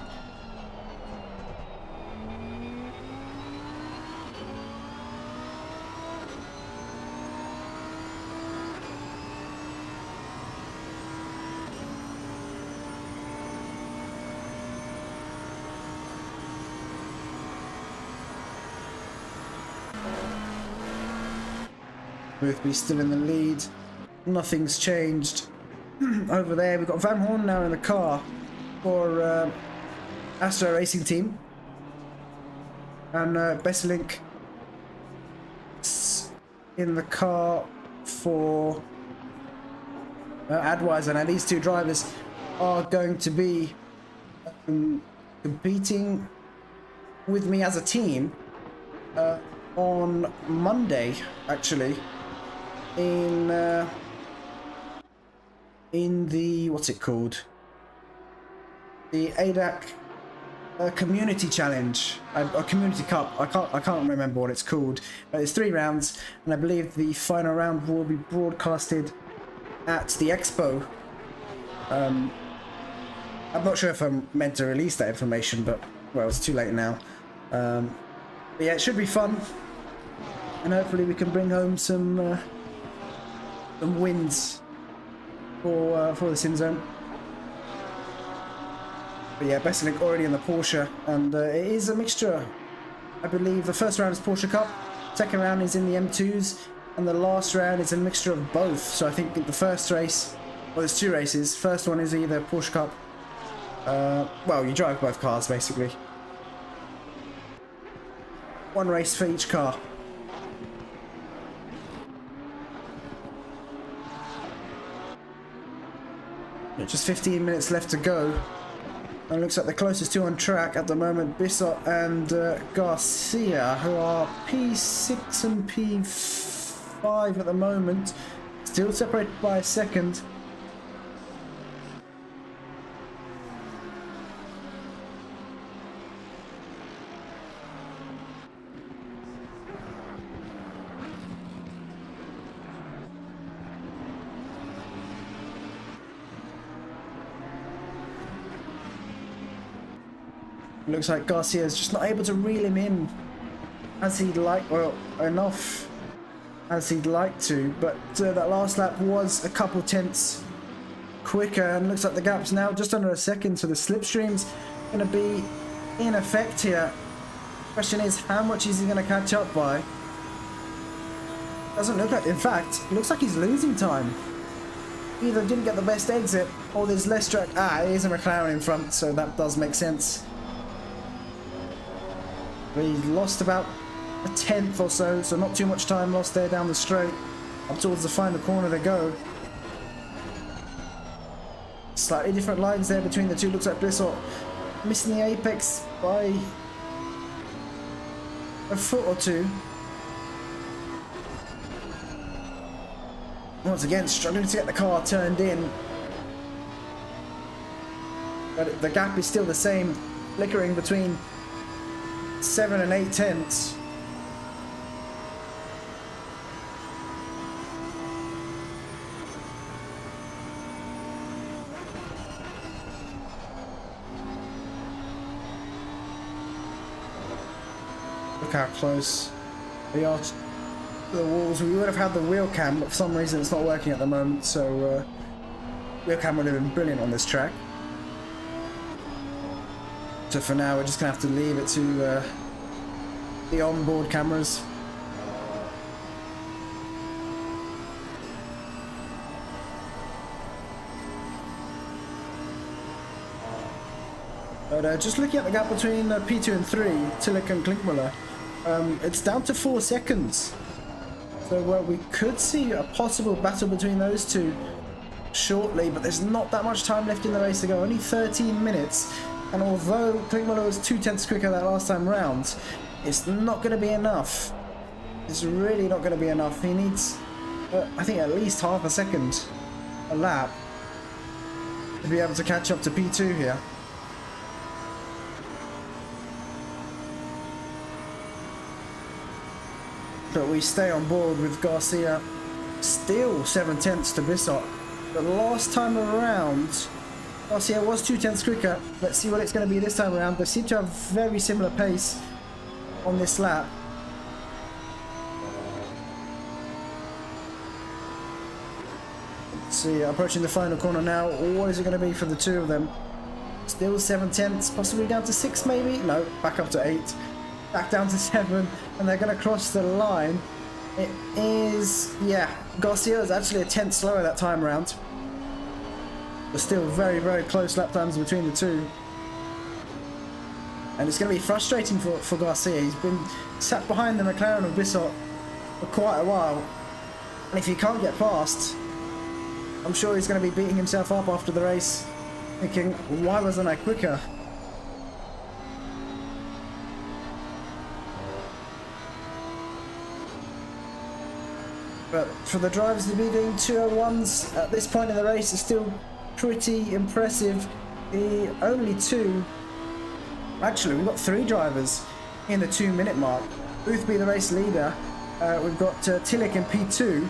Boothby still in the lead. Nothing's changed. Over there, we've got Van Horn now in the car for Assetto Racing Team. And Besselink in the car for Adweiser. Now these two drivers are going to be competing with me as a team on Monday, actually. In the, what's it called? The ADAC Community Challenge, a Community Cup. I can't remember what it's called. But it's 3 rounds, and I believe the final round will be broadcasted at the Expo. I'm not sure if I'm meant to release that information, but well, it's too late now. But yeah, it should be fun, and hopefully we can bring home some wins for the SimZone. But yeah, Besselink already in the Porsche, and it is a mixture. I believe the first round is Porsche Cup, second round is in the M2s, and the last round is a mixture of both. So I think the first race, well, there's 2 races. First one is either Porsche Cup, well, you drive both cars basically. 1 race for each car. Yeah, just 15 minutes left to go. And it looks like the closest 2 on track at the moment, Bissot and Garcia, who are P6 and P5 at the moment. Still separated by a second. Looks like Garcia is just not able to reel him in as he'd like, well, enough as he'd like to, but that last lap was a couple tenths quicker, and looks like the gap's now just under a second, so the slipstream's going to be in effect here. Question is, how much is he going to catch up by? Doesn't look like, in fact, it looks like he's losing time. Either didn't get the best exit, or there's less track. It is a McLaren in front, so that does make sense. We lost about a tenth or so, so not too much time lost there down the straight. Up towards the final corner to go. Slightly different lines there between the two. Looks like Bissot missing the apex by a foot or two. Once again, struggling to get the car turned in. But the gap is still the same, flickering between 7 and 8 tenths. Look how close they are to the walls. We would have had the wheel cam, but for some reason it's not working at the moment, so wheel cam would have been brilliant on this track. So for now we're just going to have to leave it to the onboard cameras. But just looking at the gap between P2 and 3, Tillich and Klinkmuller, it's down to 4 seconds. So we could see a possible battle between those two shortly, but there's not that much time left in the race to go, only 13 minutes. And although Klinkmuller was 2 tenths quicker that last time round, it's not going to be enough. It's really not going to be enough. He needs, I think, at least half a second a lap to be able to catch up to P2 here. But we stay on board with Garcia, still 7 tenths to Bissot. But last time around, Garcia was 2 tenths quicker. Let's see what it's going to be this time around. They seem to have very similar pace on this lap. Let's see, approaching the final corner now. What is it going to be for the two of them? Still 7 tenths, possibly down to 6 maybe? No, back up to 8. Back down to 7, and they're going to cross the line. It is, yeah, Garcia is actually a tenth slower that time around. But still very, very close lap times between the two. And it's going to be frustrating for Garcia. He's been sat behind the McLaren of Bissot for quite a while. And if he can't get past, I'm sure he's going to be beating himself up after the race, thinking, why wasn't I quicker? But for the drivers to be doing 201s at this point in the race is still pretty impressive. The only two, actually we've got 3 drivers in the 2-minute mark. Booth be the race leader. We've got Tillich in P2,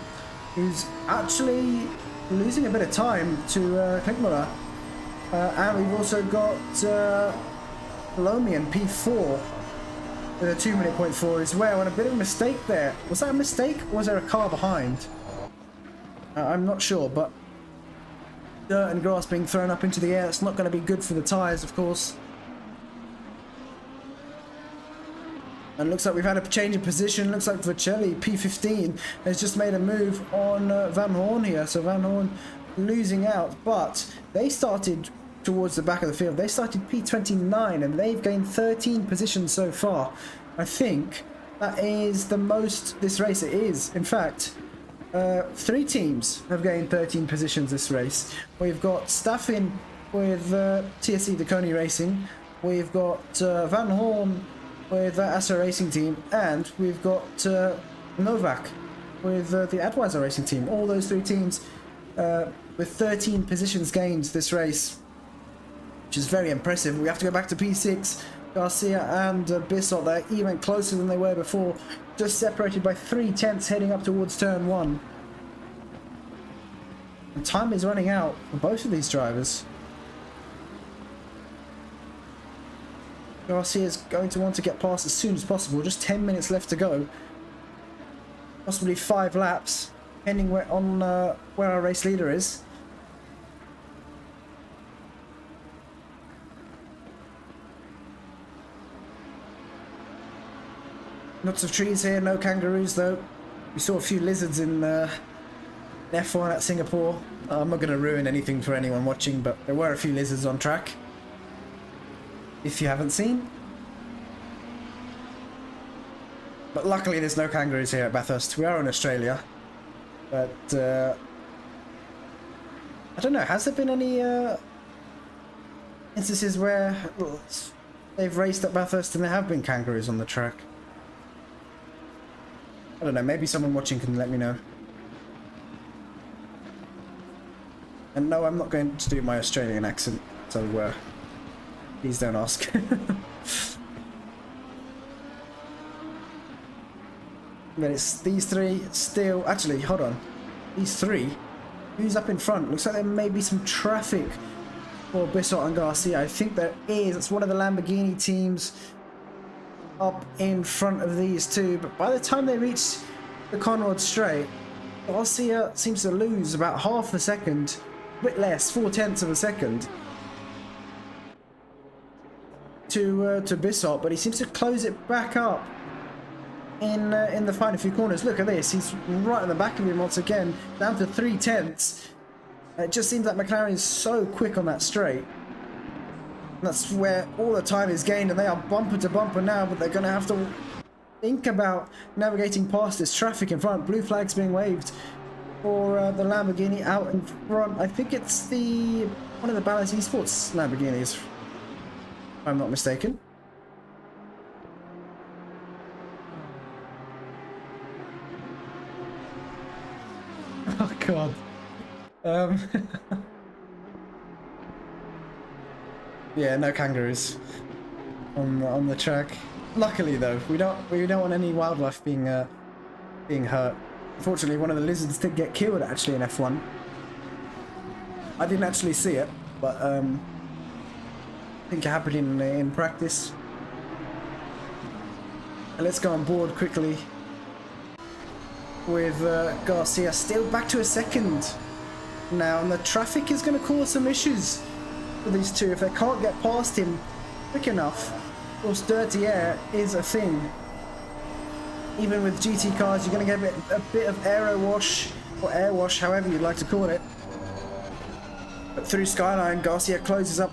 who's actually losing a bit of time to Klinkmuller. And we've also got Lomi in P4. With a 2-minute point 4 as well, and a bit of a mistake there. Was that a mistake, or was there a car behind? I'm not sure, but dirt and grass being thrown up into the air, it's not going to be good for the tyres, of course. And looks like we've had a change in position. Looks like Vercelli, P15, has just made a move on Van Horn here. So Van Horn losing out, but they started towards the back of the field. They started P29 and they've gained 13 positions so far. I think that is the most this race is. In fact, 3 teams have gained 13 positions this race. We've got Staffin with TSC Deconi Racing. We've got Van Horn with Assa Racing Team, and we've got Novak with the Adweiser Racing Team. All those 3 teams with 13 positions gained this race, which is very impressive. We have to go back to P6. Garcia and Bissot, they're even closer than they were before, just separated by 3 tenths heading up towards turn 1. And time is running out for both of these drivers. Garcia is going to want to get past as soon as possible. Just 10 minutes left to go. Possibly 5 laps, depending where our race leader is. Lots of trees here, no kangaroos though. We saw a few lizards in F1 at Singapore. I'm not going to ruin anything for anyone watching, but there were a few lizards on track. If you haven't seen. But luckily there's no kangaroos here at Bathurst. We are in Australia. But I don't know, has there been any instances where they've raced at Bathurst and there have been kangaroos on the track? I don't know, maybe someone watching can let me know. And no, I'm not going to do my Australian accent, so please don't ask. But it's these three still... Actually, hold on. These three? Who's up in front? Looks like there may be some traffic for Bissot and Garcia. I think there is. It's one of the Lamborghini teams up in front of these two. But by the time they reach the Conrod Straight, Garcia seems to lose about half a second. A bit less, 0.4 of a second. To Bissot, but he seems to close it back up in the final few corners. Look at this, he's right on the back of him once again, down to 0.3. It just seems like McLaren is so quick on that straight. And that's where all the time is gained, and they are bumper to bumper now, but they're going to have to think about navigating past this traffic in front. Blue flags being waved for the Lamborghini out in front. I think it's one of the Balance Esports Lamborghinis, if I'm not mistaken. Oh god. Yeah, no kangaroos on the track. Luckily though, we don't want any wildlife being hurt. Unfortunately, one of the lizards did get killed actually in F1. I didn't actually see it, but I think it happened in practice. And let's go on board quickly with Garcia still back to a second now, and the traffic is going to cause some issues for these two if they can't get past him quick enough. Of course, dirty air is a thing. Even with GT cars, you're going to get a bit of aero wash, or air wash, however you'd like to call it. But through Skyline, Garcia closes up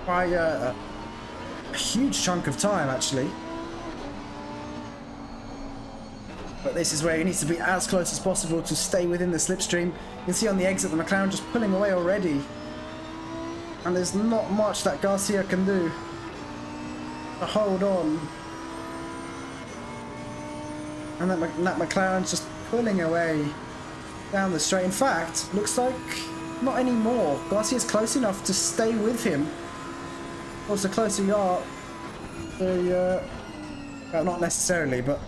by a huge chunk of time actually. But this is where he needs to be as close as possible to stay within the slipstream. You can see on the exit the McLaren just pulling away already. And there's not much that Garcia can do to hold on. And that McLaren's just pulling away down the straight. In fact, looks like not anymore. Garcia's close enough to stay with him. Of course, the closer you are, well, not necessarily, but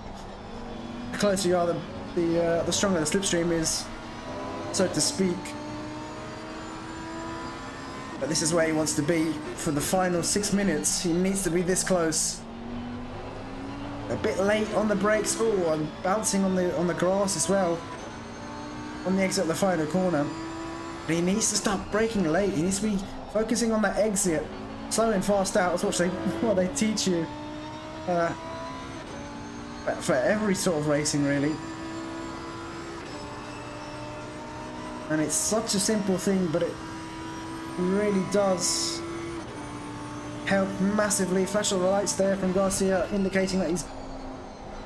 the closer you are, the stronger the slipstream is, so to speak. But this is where he wants to be for the final 6 minutes. He needs to be this close. A bit late on the brakes. Oh, I'm bouncing on the grass as well on the exit of the final corner. But he needs to stop braking late. He needs to be focusing on that exit, slow and fast out. That's what they teach you. For every sort of racing really. And it's such a simple thing, but it really does help massively. Flash all the lights there from Garcia indicating that he's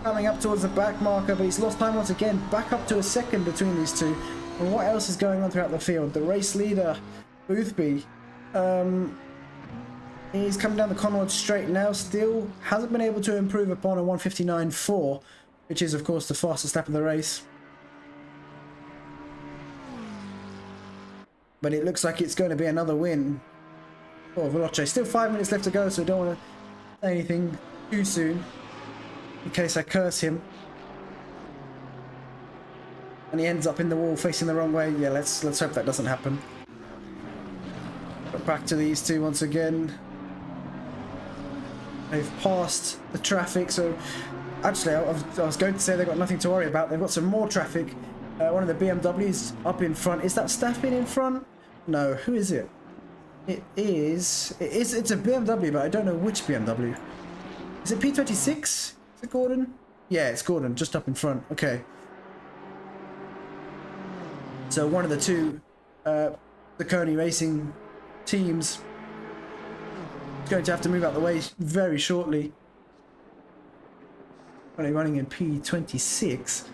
coming up towards the back marker, but he's lost time once again, back up to a second between these two. And what else is going on throughout the field? The race leader, Boothby, he's coming down the Conrod Straight now, still hasn't been able to improve upon a 1:59.4, which is of course the fastest lap of the race. But it looks like it's going to be another win for Veloce. Still 5 minutes left to go, so I don't want to say anything too soon in case I curse him. And he ends up in the wall facing the wrong way. Yeah, let's hope that doesn't happen. But back to these two once again. They've passed the traffic, so actually I was going to say they've got nothing to worry about. They've got some more traffic. One of the BMWs up in front. Is that Staffin in front? No, who is it? It's a BMW, but I don't know which BMW. Is it P26? Is it Gordon? Yeah, it's Gordon, just up in front. Okay. So one of the two the Coney Racing teams is going to have to move out the way very shortly. Only running in P26.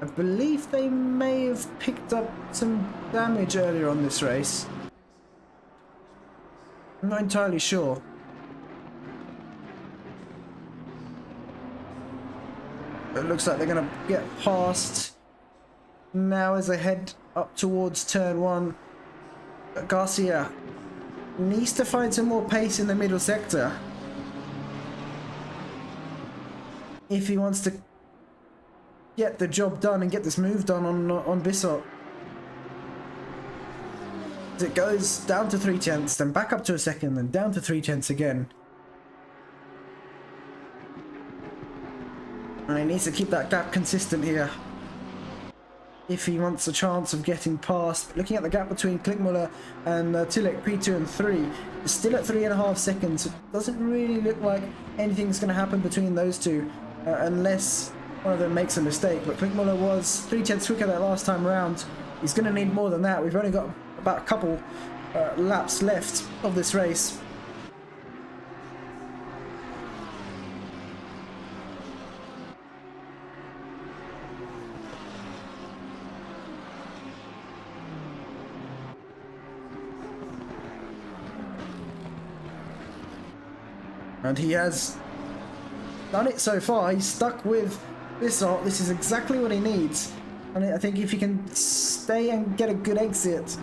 I believe they may have picked up some damage earlier on this race. I'm not entirely sure. It looks like they're going to get past now as they head up towards turn 1. But Garcia needs to find some more pace in the middle sector if he wants to get the job done and get this move done on Bissot. It goes down to 3/10, then back up to a second, then down to 3/10 again. And he needs to keep that gap consistent here if he wants a chance of getting past. Looking at the gap between Klinkmuller and Tillich, P2 and 3, it's still at 3.5 seconds. It doesn't really look like anything's going to happen between those two unless one of them makes a mistake. But Klinkmuller was 3/10 quicker that last time around. He's going to need more than that. We've only got about a couple laps left of this race. And he has done it so far. He's stuck with Bissot. This is exactly what he needs. And I think if he can stay and get a good exit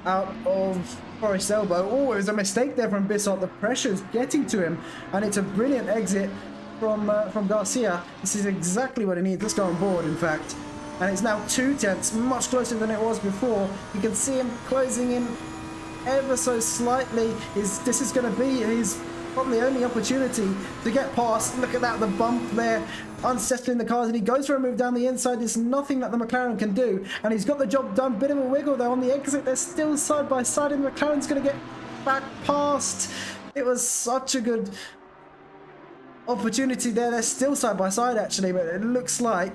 out of Forest Elbow. Oh, it was a mistake there from Bissot. The pressure's getting to him, and it's a brilliant exit from Garcia. This is exactly what he needs. Let's go on board, in fact. And it's now 2/10, much closer than it was before. You can see him closing in ever so slightly. This is going to be his probably only opportunity to get past. Look at that, the bump there, unsettling the cars, and he goes for a move down the inside. There's nothing that the McLaren can do, and he's got the job done. Bit of a wiggle though on the exit. They're still side by side, and the McLaren's going to get back past. It was such a good opportunity there. They're still side by side actually, but it looks like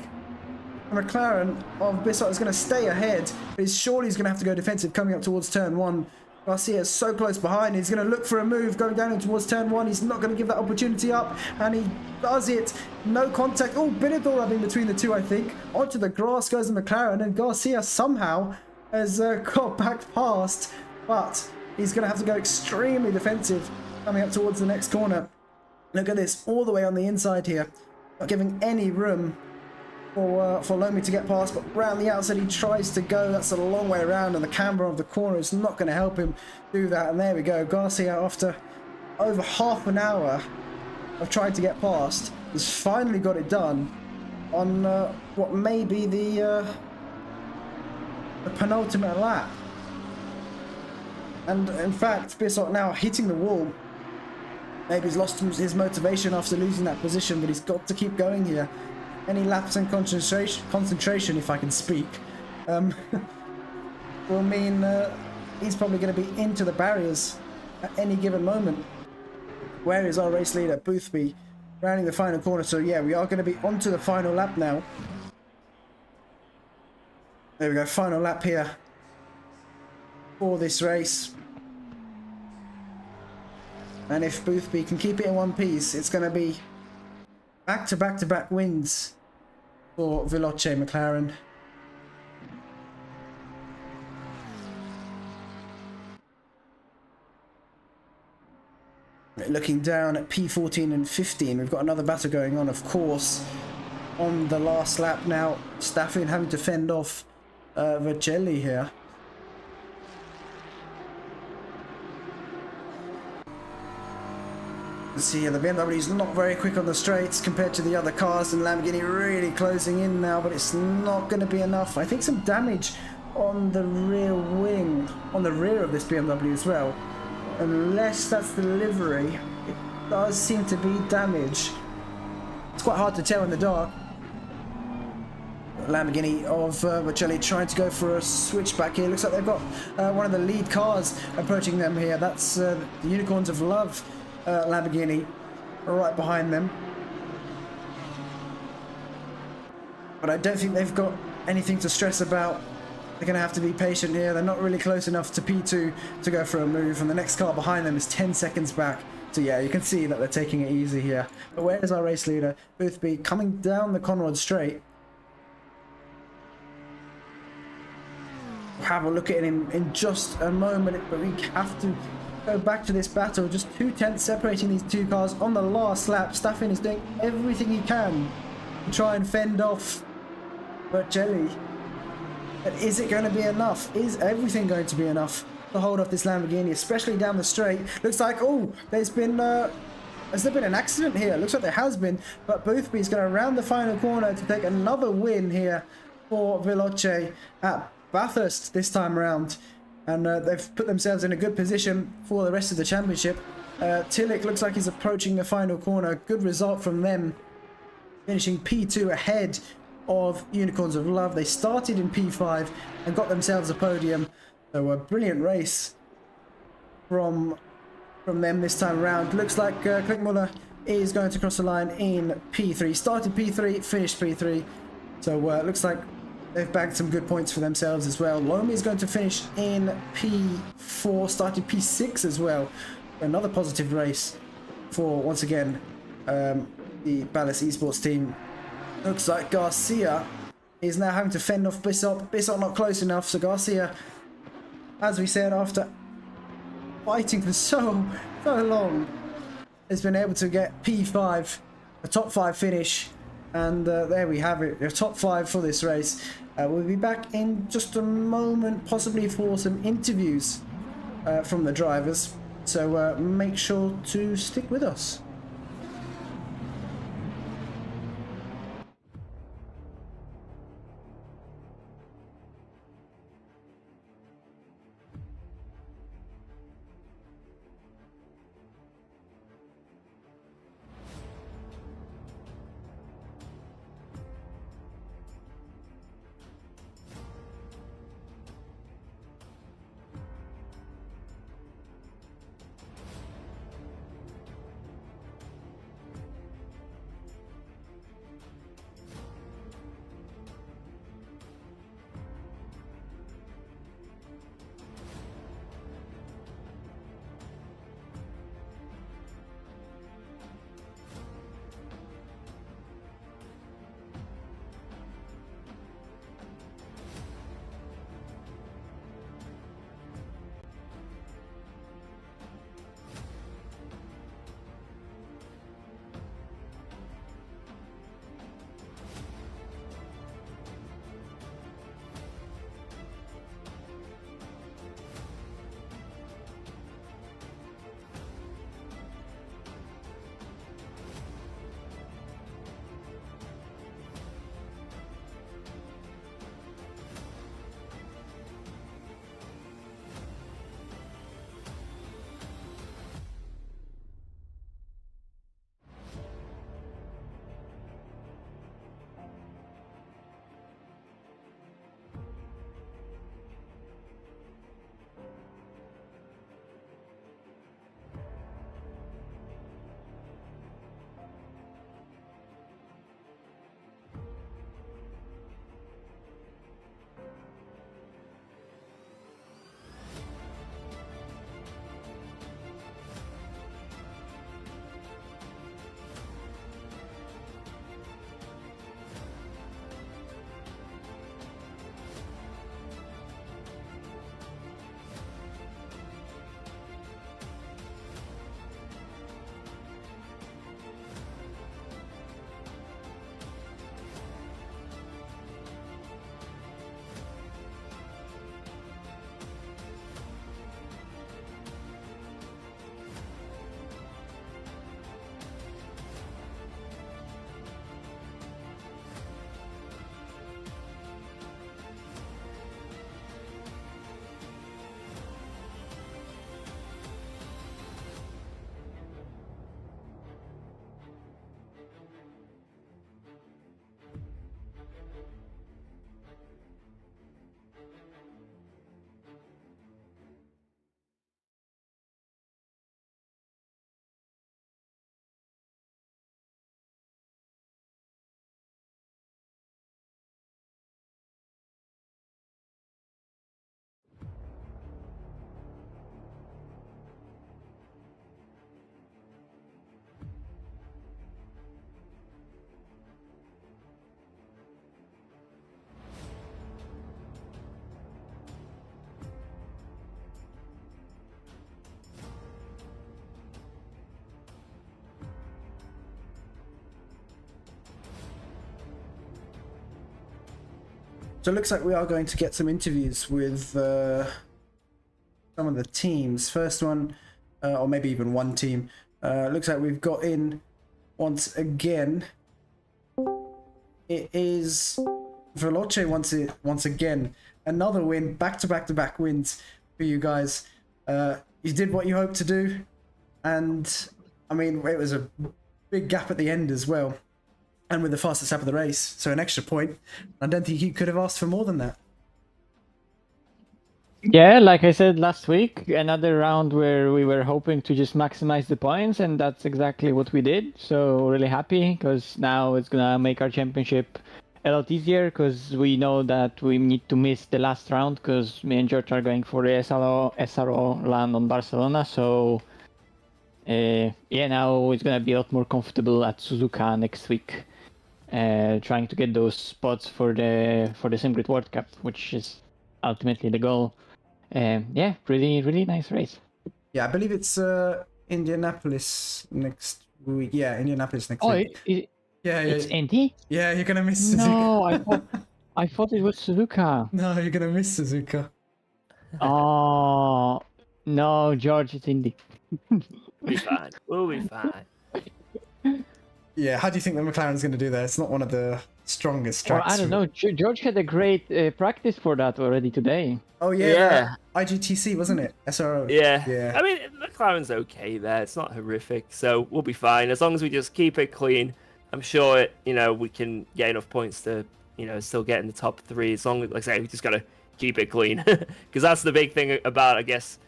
the McLaren of Bissot is going to stay ahead, but he's surely going to have to go defensive coming up towards turn 1. Garcia is so close behind. He's going to look for a move going down towards turn 1. He's not going to give that opportunity up, and he does it. No contact. Oh, bit of door rubbing between the two, I think. Onto the grass goes the McLaren, and Garcia somehow has got back past, but he's going to have to go extremely defensive coming up towards the next corner. Look at this, all the way on the inside here, not giving any room for Lomi to get past, but round the outside he tries to go. That's a long way around, and the camber of the corner is not going to help him do that. And there we go, Garcia, after over half an hour of trying to get past, has finally got it done on what may be the penultimate lap. And in fact, Bissot now hitting the wall. Maybe he's lost his motivation after losing that position, but he's got to keep going here. Any lapse in concentration, if I can speak, will mean he's probably going to be into the barriers at any given moment. Where is our race leader, Boothby, rounding the final corner? So yeah, we are going to be onto the final lap now. There we go, final lap here for this race. And if Boothby can keep it in one piece, it's going to be back-to-back-to-back wins for Veloce McLaren. Looking down at P14 and 15, we've got another battle going on, of course, on the last lap now. Staffin having to fend off Vercelli here. See here, the BMW is not very quick on the straights compared to the other cars, and Lamborghini really closing in now, but it's not going to be enough. I think some damage on the rear wing, on the rear of this BMW as well. Unless that's the livery, it does seem to be damage. It's quite hard to tell in the dark. Lamborghini of Vercelli trying to go for a switchback here. Looks like they've got one of the lead cars approaching them here. That's the Unicorns of Love Lamborghini right behind them. But I don't think they've got anything to stress about. They're going to have to be patient here. They're not really close enough to P2 to go for a move, and the next car behind them is 10 seconds back. So yeah, you can see that they're taking it easy here. But where is our race leader? Boothby coming down the Conrod Straight. We'll have a look at him in just a moment, but we have to go back to this battle. Just 2/10 separating these two cars on the last lap. Staffin is doing everything he can to try and fend off Vercelli. But is it going to be enough? Is everything going to be enough to hold off this Lamborghini, especially down the straight. Looks like, oh, has there been an accident here? Looks like there has been, but Boothby is going to round the final corner to take another win here for Veloce at Bathurst this time around. And they've put themselves in a good position for the rest of the championship. Tillich looks like he's approaching the final corner. Good result from them, finishing P2 ahead of Unicorns of Love. They started in P5 and got themselves a podium. So a brilliant race from them this time around. Looks like Klickmuller is going to cross the line in P3. Started P3, finished P3. So looks like they've bagged some good points for themselves as well. Lomi is going to finish in P4, started P6 as well. Another positive race for, once again, the Bathurst Esports team. Looks like Garcia is now having to fend off Bissop. Bissop not close enough, so Garcia, as we said, after fighting for so long, has been able to get P5, a top 5 finish, and there we have it, a top 5 for this race. We'll be back in just a moment, possibly for some interviews from the drivers, so make sure to stick with us. So it looks like we are going to get some interviews with some of the teams. First one, or maybe even one team. Looks like we've got in once again. It is Veloce once again. Another win, back to back wins for you guys. You did what you hoped to do, and I mean it was a big gap at the end as well, and with the fastest lap of the race, so an extra point. I don't think you could have asked for more than that. Yeah, like I said last week, another round where we were hoping to just maximize the points, and that's exactly what we did. So really happy, because now it's gonna make our championship a lot easier, because we know that we need to miss the last round, because me and George are going for the SRO land on Barcelona. So yeah, now it's gonna be a lot more comfortable at Suzuka next week, trying to get those spots for the SimGrid World Cup, which is ultimately the goal. Yeah, really nice race. Yeah, I believe it's Indianapolis next week. Yeah, Indianapolis next week. Yeah, it's Indy? Yeah, you're gonna miss Suzuka. No, I thought it was Suzuka. No, you're gonna miss Suzuka. Oh no, George, it's Indy. We'll be fine. We'll be fine. Yeah, how do you think the McLaren's gonna do there? It's not one of the strongest Well, tracks. I don't know. George had a great practice for that already today. Oh yeah, IGTC wasn't it? SRO. Yeah. I mean, McLaren's okay there. It's not horrific, so we'll be fine as long as we just keep it clean. I'm sure we can get enough points to still get in the top 3. As long as, like I say, we just gotta keep it clean, because that's the big thing about, I guess,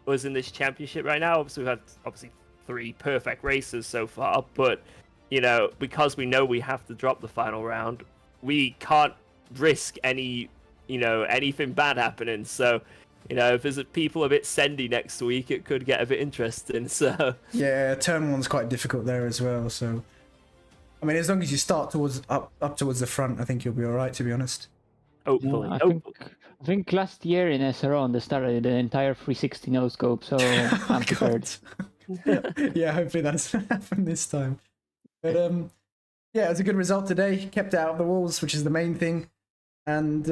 us in this championship right now. Obviously, we've had 3 perfect races so far, but because we know we have to drop the final round, we can't risk anything bad happening. So, if there's people a bit sendy next week, it could get a bit interesting. So yeah, turn 1's quite difficult there as well. So, I mean, as long as you start towards up towards the front, I think you'll be all right. To be honest. Hopefully. I think last year in SRO on the start, I did the entire 360 no scope, so I'm prepared. Yeah, hopefully that's happened this time. But yeah, it's a good result today. Kept it out of the walls, which is the main thing. And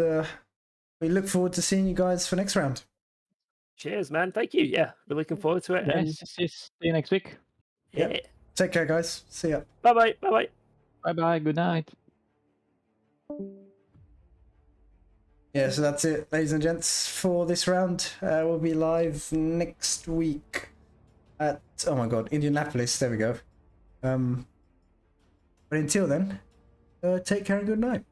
we look forward to seeing you guys for next round. Cheers, man. Thank you. Yeah, we're looking forward to it. Yes, see you next week. Yeah. Take care, guys. See ya. Bye-bye. Bye-bye. Bye-bye. Good night. Yeah, so that's it, ladies and gents, for this round. We'll be live next week at, oh my god, Indianapolis. There we go. But until then, take care and good night.